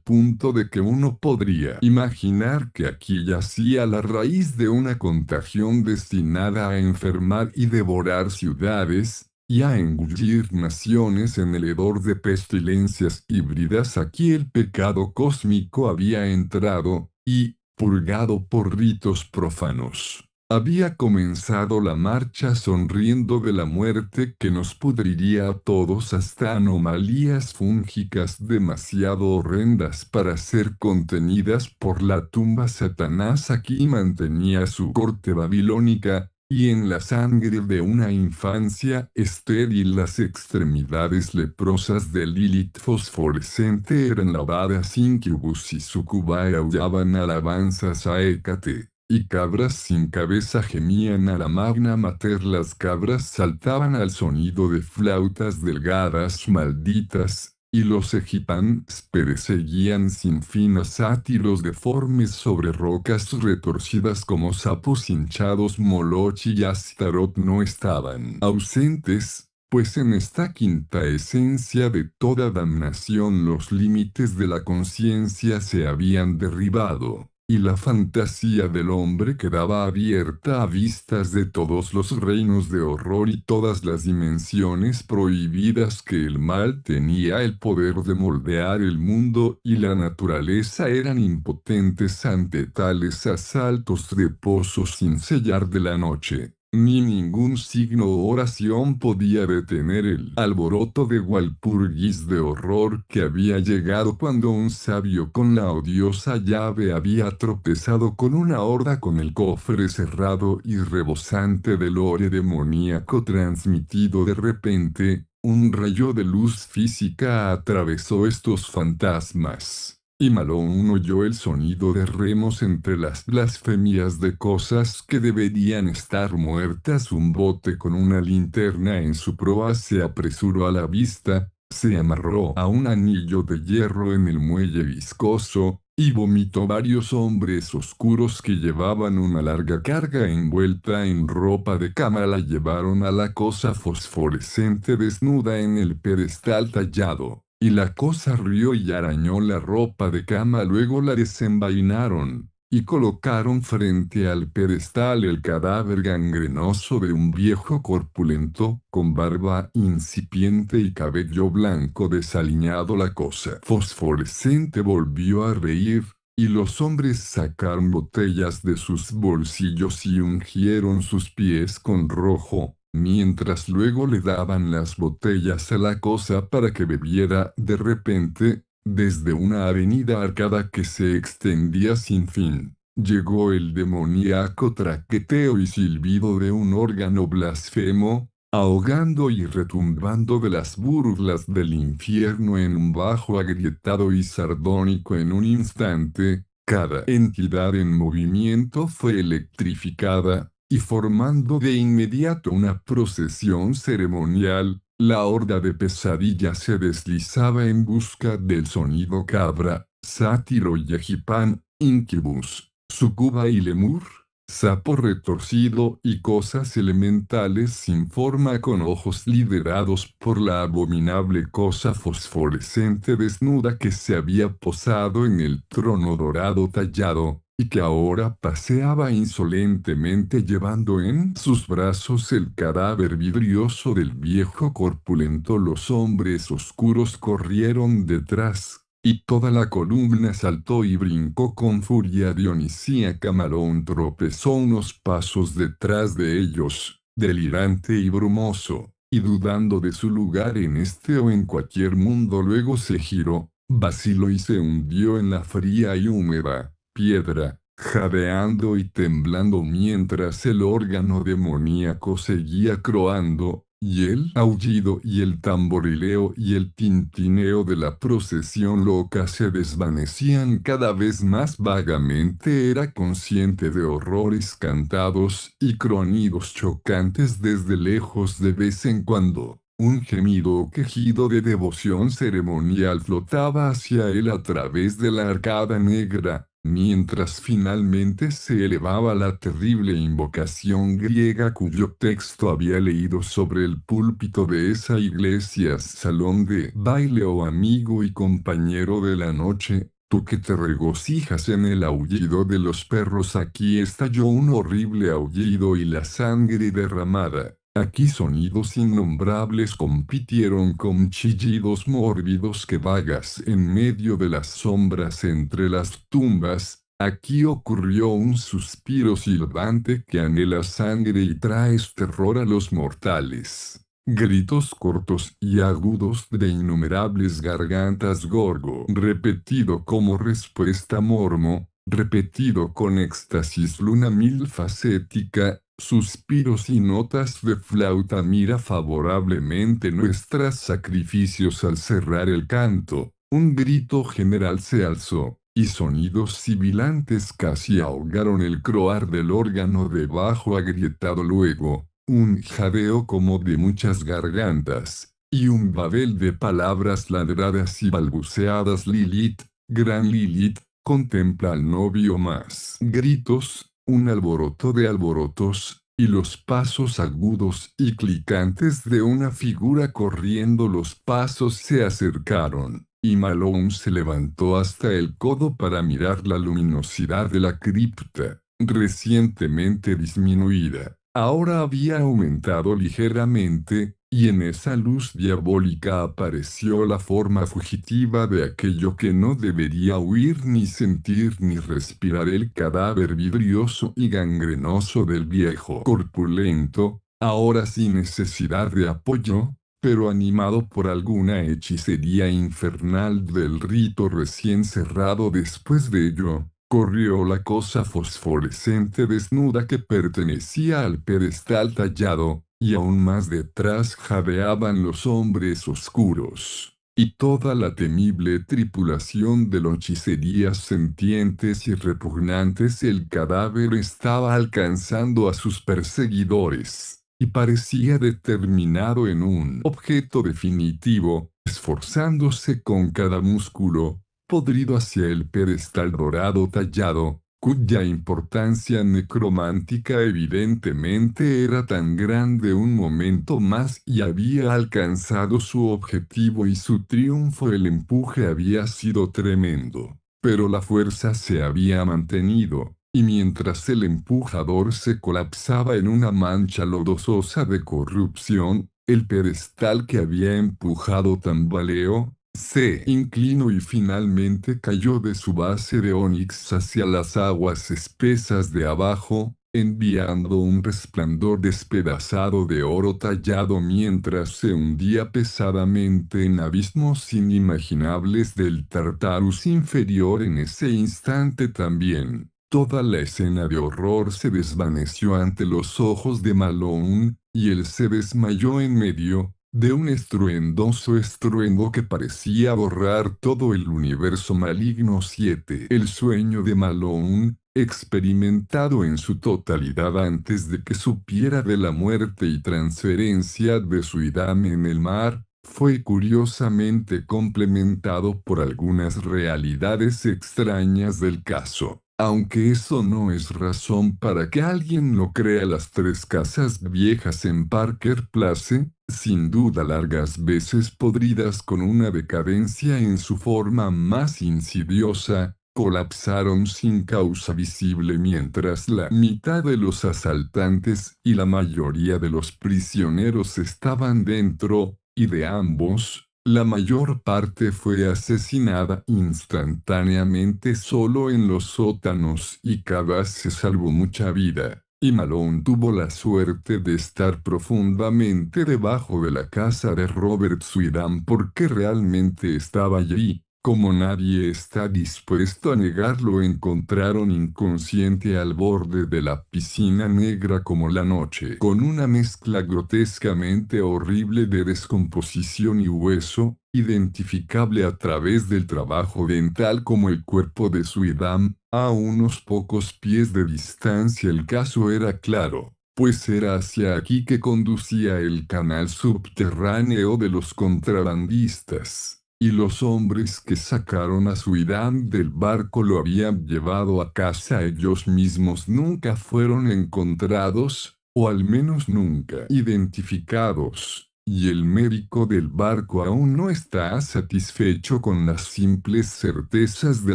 punto de que uno podría imaginar que aquí yacía la raíz de una contagión destinada a enfermar y devorar ciudades, y a engullir naciones en el hedor de pestilencias híbridas. Aquí el pecado cósmico había entrado, y, purgado por ritos profanos, había comenzado la marcha sonriendo de la muerte que nos pudriría a todos. Hasta anomalías fúngicas demasiado horrendas para ser contenidas por la tumba. Satanás aquí mantenía su corte babilónica, y en la sangre de una infancia estéril las extremidades leprosas de Lilith fosforescente eran lavadas. Incubus y sucubae aullaban alabanzas a Hécate, y cabras sin cabeza gemían a la Magna Mater. Las cabras saltaban al sonido de flautas delgadas malditas, y los egipans perseguían sin fin a sátiros deformes sobre rocas retorcidas como sapos hinchados. Moloch y Astarot no estaban ausentes, pues en esta quinta esencia de toda damnación los límites de la conciencia se habían derribado, y la fantasía del hombre quedaba abierta a vistas de todos los reinos de horror y todas las dimensiones prohibidas que el mal tenía el poder de moldear. El mundo y la naturaleza eran impotentes ante tales asaltos de pozos sin sellar de la noche. Ni ningún signo o oración podía detener el alboroto de Walpurgis de horror que había llegado cuando un sabio con la odiosa llave había tropezado con una horda con el cofre cerrado y rebosante del lore demoníaco transmitido de repente. Un rayo de luz física atravesó estos fantasmas. Y Malone oyó el sonido de remos entre las blasfemias de cosas que deberían estar muertas. Un bote con una linterna en su proa se apresuró a la vista, se amarró a un anillo de hierro en el muelle viscoso, y vomitó varios hombres oscuros que llevaban una larga carga envuelta en ropa de cama. La llevaron a la cosa fosforescente desnuda en el pedestal tallado. Y la cosa rió y arañó la ropa de cama. Luego la desenvainaron, y colocaron frente al pedestal el cadáver gangrenoso de un viejo corpulento, con barba incipiente y cabello blanco desaliñado. La cosa fosforescente volvió a reír, y los hombres sacaron botellas de sus bolsillos y ungieron sus pies con rojo, mientras luego le daban las botellas a la cosa para que bebiera. De repente, desde una avenida arcada que se extendía sin fin, llegó el demoníaco traqueteo y silbido de un órgano blasfemo, ahogando y retumbando de las burlas del infierno en un bajo agrietado y sardónico. En un instante, cada entidad en movimiento fue electrificada, y formando de inmediato una procesión ceremonial, la horda de pesadillas se deslizaba en busca del sonido. Cabra, sátiro y egipán, incubus, sucuba y lemur, sapo retorcido y cosas elementales sin forma con ojos liderados por la abominable cosa fosforescente desnuda que se había posado en el trono dorado tallado, y que ahora paseaba insolentemente llevando en sus brazos el cadáver vidrioso del viejo corpulento. Los hombres oscuros corrieron detrás, y toda la columna saltó y brincó con furia dionisíaca. Malone tropezó unos pasos detrás de ellos, delirante y brumoso, y dudando de su lugar en este o en cualquier mundo. Luego se giró, vaciló y se hundió en la fría y húmeda piedra, jadeando y temblando mientras el órgano demoníaco seguía croando, y el aullido y el tamborileo y el tintineo de la procesión loca se desvanecían cada vez más vagamente. Era consciente de horrores cantados y cronidos chocantes desde lejos. De vez en cuando, un gemido o quejido de devoción ceremonial flotaba hacia él a través de la arcada negra, mientras finalmente se elevaba la terrible invocación griega cuyo texto había leído sobre el púlpito de esa iglesia. Salón de baile, oh amigo y compañero de la noche, tú que te regocijas en el aullido de los perros. Aquí estalló un horrible aullido y la sangre derramada. Aquí sonidos innombrables compitieron con chillidos mórbidos que vagas en medio de las sombras entre las tumbas. Aquí ocurrió un suspiro silbante que anhela sangre y traes terror a los mortales. Gritos cortos y agudos de innumerables gargantas. Gorgo, repetido como respuesta mormo, repetido con éxtasis. Luna milfacética, suspiros y notas de flauta. Mira favorablemente nuestros sacrificios. Al cerrar el canto, un grito general se alzó, y sonidos sibilantes casi ahogaron el croar del órgano de bajo agrietado. Luego, un jadeo como de muchas gargantas, y un babel de palabras ladradas y balbuceadas. Lilith, gran Lilith, contempla al novio. Más gritos, un alboroto de alborotos, y los pasos agudos y clicantes de una figura corriendo. Los pasos se acercaron, y Malone se levantó hasta el codo para mirar la luminosidad de la cripta, recientemente disminuida. Ahora había aumentado ligeramente, y en esa luz diabólica apareció la forma fugitiva de aquello que no debería huir ni sentir ni respirar, el cadáver vidrioso y gangrenoso del viejo corpulento, ahora sin necesidad de apoyo, pero animado por alguna hechicería infernal del rito recién cerrado. Después de ello, corrió la cosa fosforescente desnuda que pertenecía al pedestal tallado, y aún más detrás jadeaban los hombres oscuros, y toda la temible tripulación de los hechicerías sentientes y repugnantes. El cadáver estaba alcanzando a sus perseguidores, y parecía determinado en un objeto definitivo, esforzándose con cada músculo podrido hacia el pedestal dorado tallado, cuya importancia necromántica evidentemente era tan grande. Un momento más y había alcanzado su objetivo y su triunfo. El empuje había sido tremendo, pero la fuerza se había mantenido, y mientras el empujador se colapsaba en una mancha lodosa de corrupción, el pedestal que había empujado tambaleó, se inclinó y finalmente cayó de su base de ónix hacia las aguas espesas de abajo, enviando un resplandor despedazado de oro tallado mientras se hundía pesadamente en abismos inimaginables del Tartarus inferior. En ese instante también, toda la escena de horror se desvaneció ante los ojos de Malone, y él se desmayó en medio de un estruendoso estruendo que parecía borrar todo el universo maligno. 7. El sueño de Malone, experimentado en su totalidad antes de que supiera de la muerte y transferencia de su idam en el mar, fue curiosamente complementado por algunas realidades extrañas del caso. Aunque eso no es razón para que alguien lo crea, las 3 casas viejas en Parker Place, sin duda largas veces podridas con una decadencia en su forma más insidiosa, colapsaron sin causa visible mientras la mitad de los asaltantes y la mayoría de los prisioneros estaban dentro, y de ambos, la mayor parte fue asesinada instantáneamente solo en los sótanos, y cada se salvó mucha vida. Y Malone tuvo la suerte de estar profundamente debajo de la casa de Robert Sweetan porque realmente estaba allí. Como nadie está dispuesto a negarlo, encontraron inconsciente al borde de la piscina negra como la noche, con una mezcla grotescamente horrible de descomposición y hueso, identificable a través del trabajo dental como el cuerpo de Sweetan, a unos pocos pies de distancia. El caso era claro, pues era hacia aquí que conducía el canal subterráneo de los contrabandistas, y los hombres que sacaron a Sweetan del barco lo habían llevado a casa. Ellos mismos nunca fueron encontrados, o al menos nunca identificados. Y el médico del barco aún no está satisfecho con las simples certezas de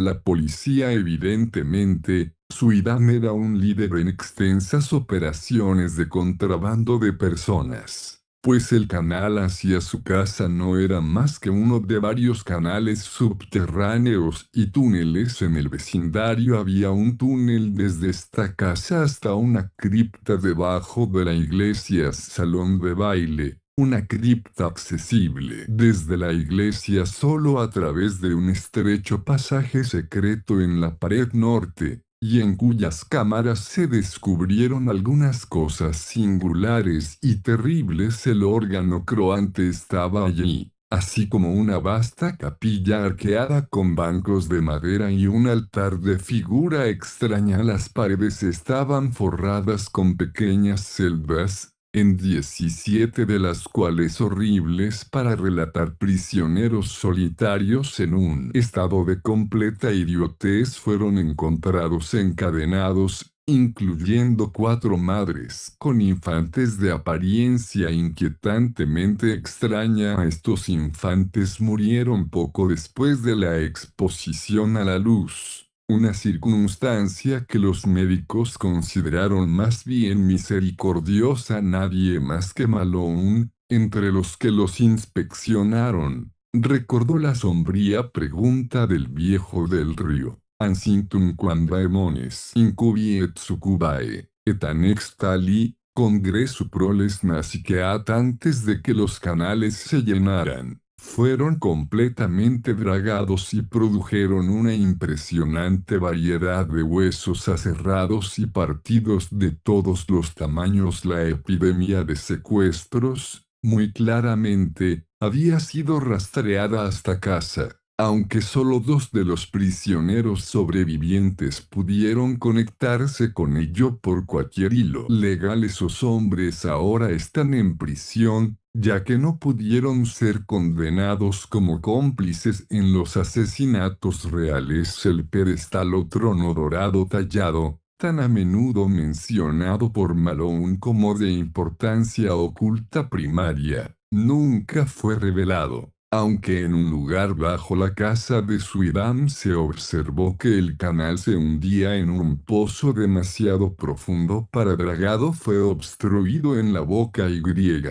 la policía. Evidentemente, Sweetan era un líder en extensas operaciones de contrabando de personas, pues el canal hacia su casa no era más que uno de varios canales subterráneos y túneles. En el vecindario había un túnel desde esta casa hasta una cripta debajo de la iglesia, salón de baile, una cripta accesible desde la iglesia solo a través de un estrecho pasaje secreto en la pared norte, y en cuyas cámaras se descubrieron algunas cosas singulares y terribles. El órgano croante estaba allí, así como una vasta capilla arqueada con bancos de madera y un altar de figura extraña. Las paredes estaban forradas con pequeñas celdas, en 17 de las cuales horribles para relatar. Prisioneros solitarios en un estado de completa idiotez fueron encontrados encadenados, incluyendo 4 madres con infantes de apariencia inquietantemente extraña. Estos infantes murieron poco después de la exposición a la luz, una circunstancia que los médicos consideraron más bien misericordiosa. Nadie más que Malone, entre los que los inspeccionaron. Recordó la sombría pregunta del viejo del río. Ansintum quambaemones incubi et succubae, et anextali, congresu proles nasciqueat antes de que los canales se llenaran. Fueron completamente dragados y produjeron una impresionante variedad de huesos aserrados y partidos de todos los tamaños. La epidemia de secuestros, muy claramente, había sido rastreada hasta casa. Aunque solo 2 de los prisioneros sobrevivientes pudieron conectarse con ello por cualquier hilo legal, esos hombres ahora están en prisión, ya que no pudieron ser condenados como cómplices en los asesinatos reales. El pedestal o trono dorado tallado, tan a menudo mencionado por Malone como de importancia oculta primaria, nunca fue revelado. Aunque en un lugar bajo la casa de Suidam se observó que el canal se hundía en un pozo demasiado profundo para dragado, fue obstruido en la boca y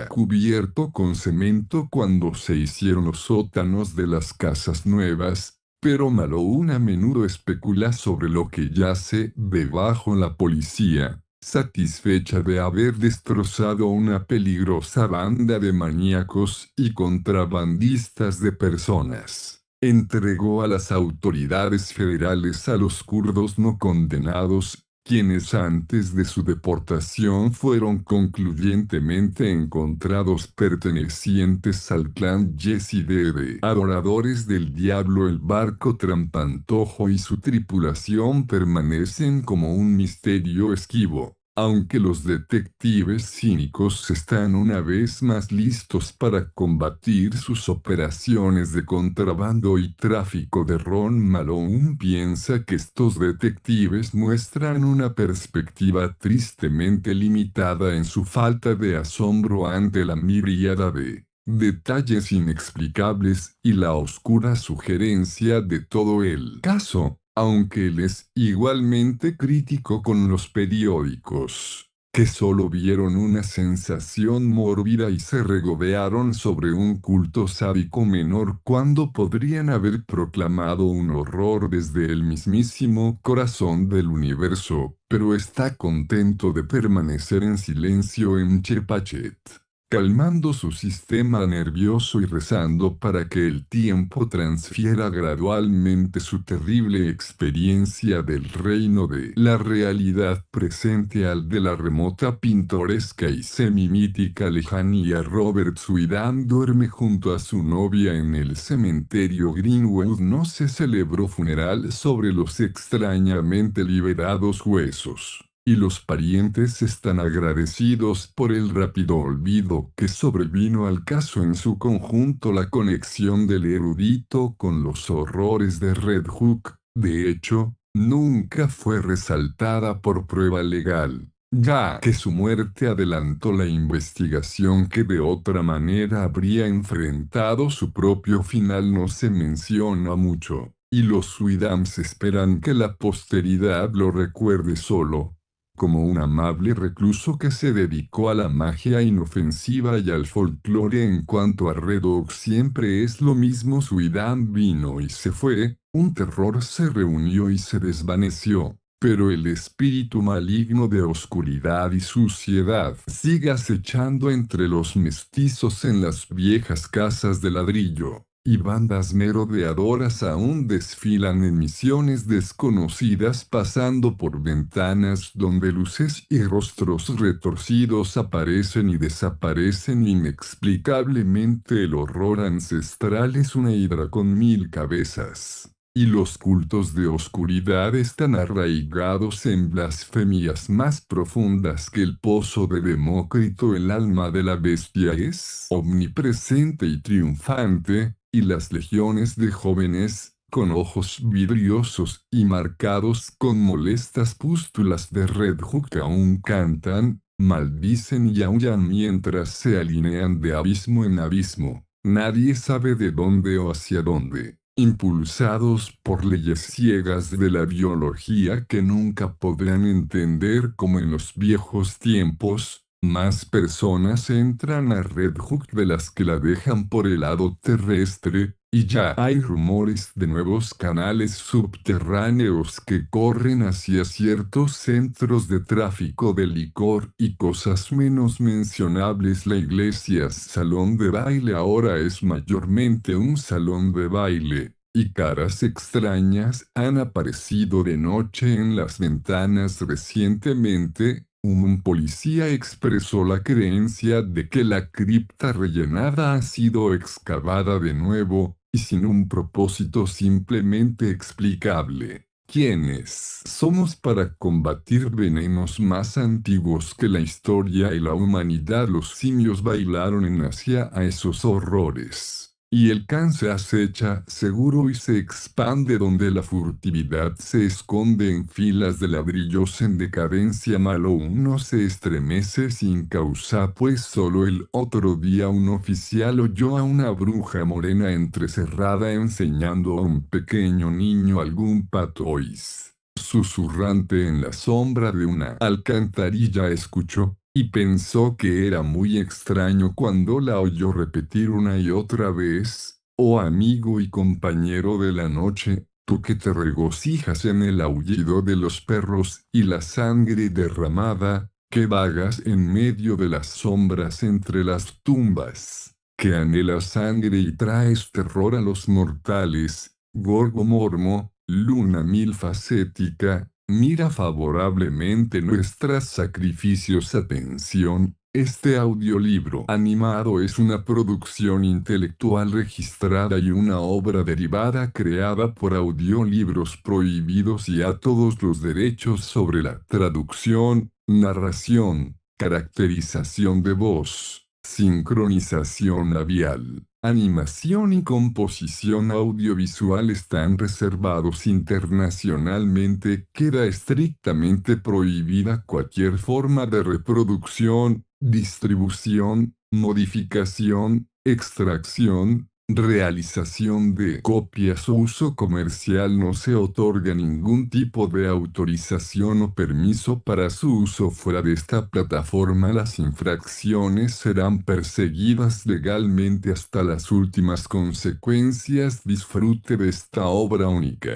cubierto con cemento cuando se hicieron los sótanos de las casas nuevas, pero Malone a menudo especula sobre lo que yace debajo. La policía, satisfecha de haber destrozado una peligrosa banda de maníacos y contrabandistas de personas, entregó a las autoridades federales a los kurdos no condenados, quienes antes de su deportación fueron concluyentemente encontrados pertenecientes al clan Yazidi de adoradores del diablo. El barco Trampantojo y su tripulación permanecen como un misterio esquivo, aunque los detectives cínicos están una vez más listos para combatir sus operaciones de contrabando y tráfico de ron. Malone piensa que estos detectives muestran una perspectiva tristemente limitada en su falta de asombro ante la miríada de detalles inexplicables y la oscura sugerencia de todo el caso, aunque él es igualmente crítico con los periódicos, que solo vieron una sensación mórbida y se regodearon sobre un culto sádico menor cuando podrían haber proclamado un horror desde el mismísimo corazón del universo, pero está contento de permanecer en silencio en Chepachet, calmando su sistema nervioso y rezando para que el tiempo transfiera gradualmente su terrible experiencia del reino de la realidad presente al de la remota, pintoresca y semi-mítica lejanía. Robert Swidan duerme junto a su novia en el cementerio Greenwood. No se celebró funeral sobre los extrañamente liberados huesos, y los parientes están agradecidos por el rápido olvido que sobrevino al caso en su conjunto. La conexión del erudito con los horrores de Red Hook, de hecho, nunca fue resaltada por prueba legal, ya que su muerte adelantó la investigación que de otra manera habría enfrentado su propio final. No se menciona mucho, y los Suidams esperan que la posteridad lo recuerde solo como un amable recluso que se dedicó a la magia inofensiva y al folclore. En cuanto a Redux, siempre es lo mismo. Suidan vino y se fue, un terror se reunió y se desvaneció, pero el espíritu maligno de oscuridad y suciedad sigue acechando entre los mestizos en las viejas casas de ladrillo, y bandas merodeadoras aún desfilan en misiones desconocidas, pasando por ventanas donde luces y rostros retorcidos aparecen y desaparecen inexplicablemente. El horror ancestral es una hidra con 1000 cabezas, y los cultos de oscuridad están arraigados en blasfemias más profundas que el pozo de Demócrito. El alma de la bestia es omnipresente y triunfante, y las legiones de jóvenes, con ojos vidriosos y marcados con molestas pústulas de Red Hook, aún cantan, maldicen y aullan mientras se alinean de abismo en abismo, nadie sabe de dónde o hacia dónde, impulsados por leyes ciegas de la biología que nunca podrán entender. Como en los viejos tiempos, Más personas entran a Red Hook de las que la dejan por el lado terrestre, y ya hay rumores de nuevos canales subterráneos que corren hacia ciertos centros de tráfico de licor y cosas menos mencionables. La iglesia salón de baile ahora es mayormente un salón de baile, y caras extrañas han aparecido de noche en las ventanas recientemente. Un policía expresó la creencia de que la cripta rellenada ha sido excavada de nuevo, y sin un propósito simplemente explicable. ¿Quiénes somos para combatir venenos más antiguos que la historia y la humanidad? Los simios bailaron en Asia a esos horrores. Y el can se acecha seguro y se expande donde la furtividad se esconde en filas de ladrillos en decadencia. Malo uno se estremece sin causa, pues solo el otro día un oficial oyó a una bruja morena entrecerrada enseñando a un pequeño niño algún patois susurrante en la sombra de una alcantarilla. Escuchó y pensó que era muy extraño cuando la oyó repetir una y otra vez: oh amigo y compañero de la noche, tú que te regocijas en el aullido de los perros y la sangre derramada, que vagas en medio de las sombras entre las tumbas, que anhelas sangre y traes terror a los mortales, Gorgo Mormo, luna milfacética, mira favorablemente nuestros sacrificios. Atención, este audiolibro animado es una producción intelectual registrada y una obra derivada creada por Audiolibros Prohibidos y a todos los derechos sobre la traducción, narración, caracterización de voz, sincronización labial, animación y composición audiovisual están reservados internacionalmente. Queda estrictamente prohibida cualquier forma de reproducción, distribución, modificación, extracción, realización de copias o uso comercial. No se otorga ningún tipo de autorización o permiso para su uso fuera de esta plataforma. Las infracciones serán perseguidas legalmente hasta las últimas consecuencias. Disfrute de esta obra única.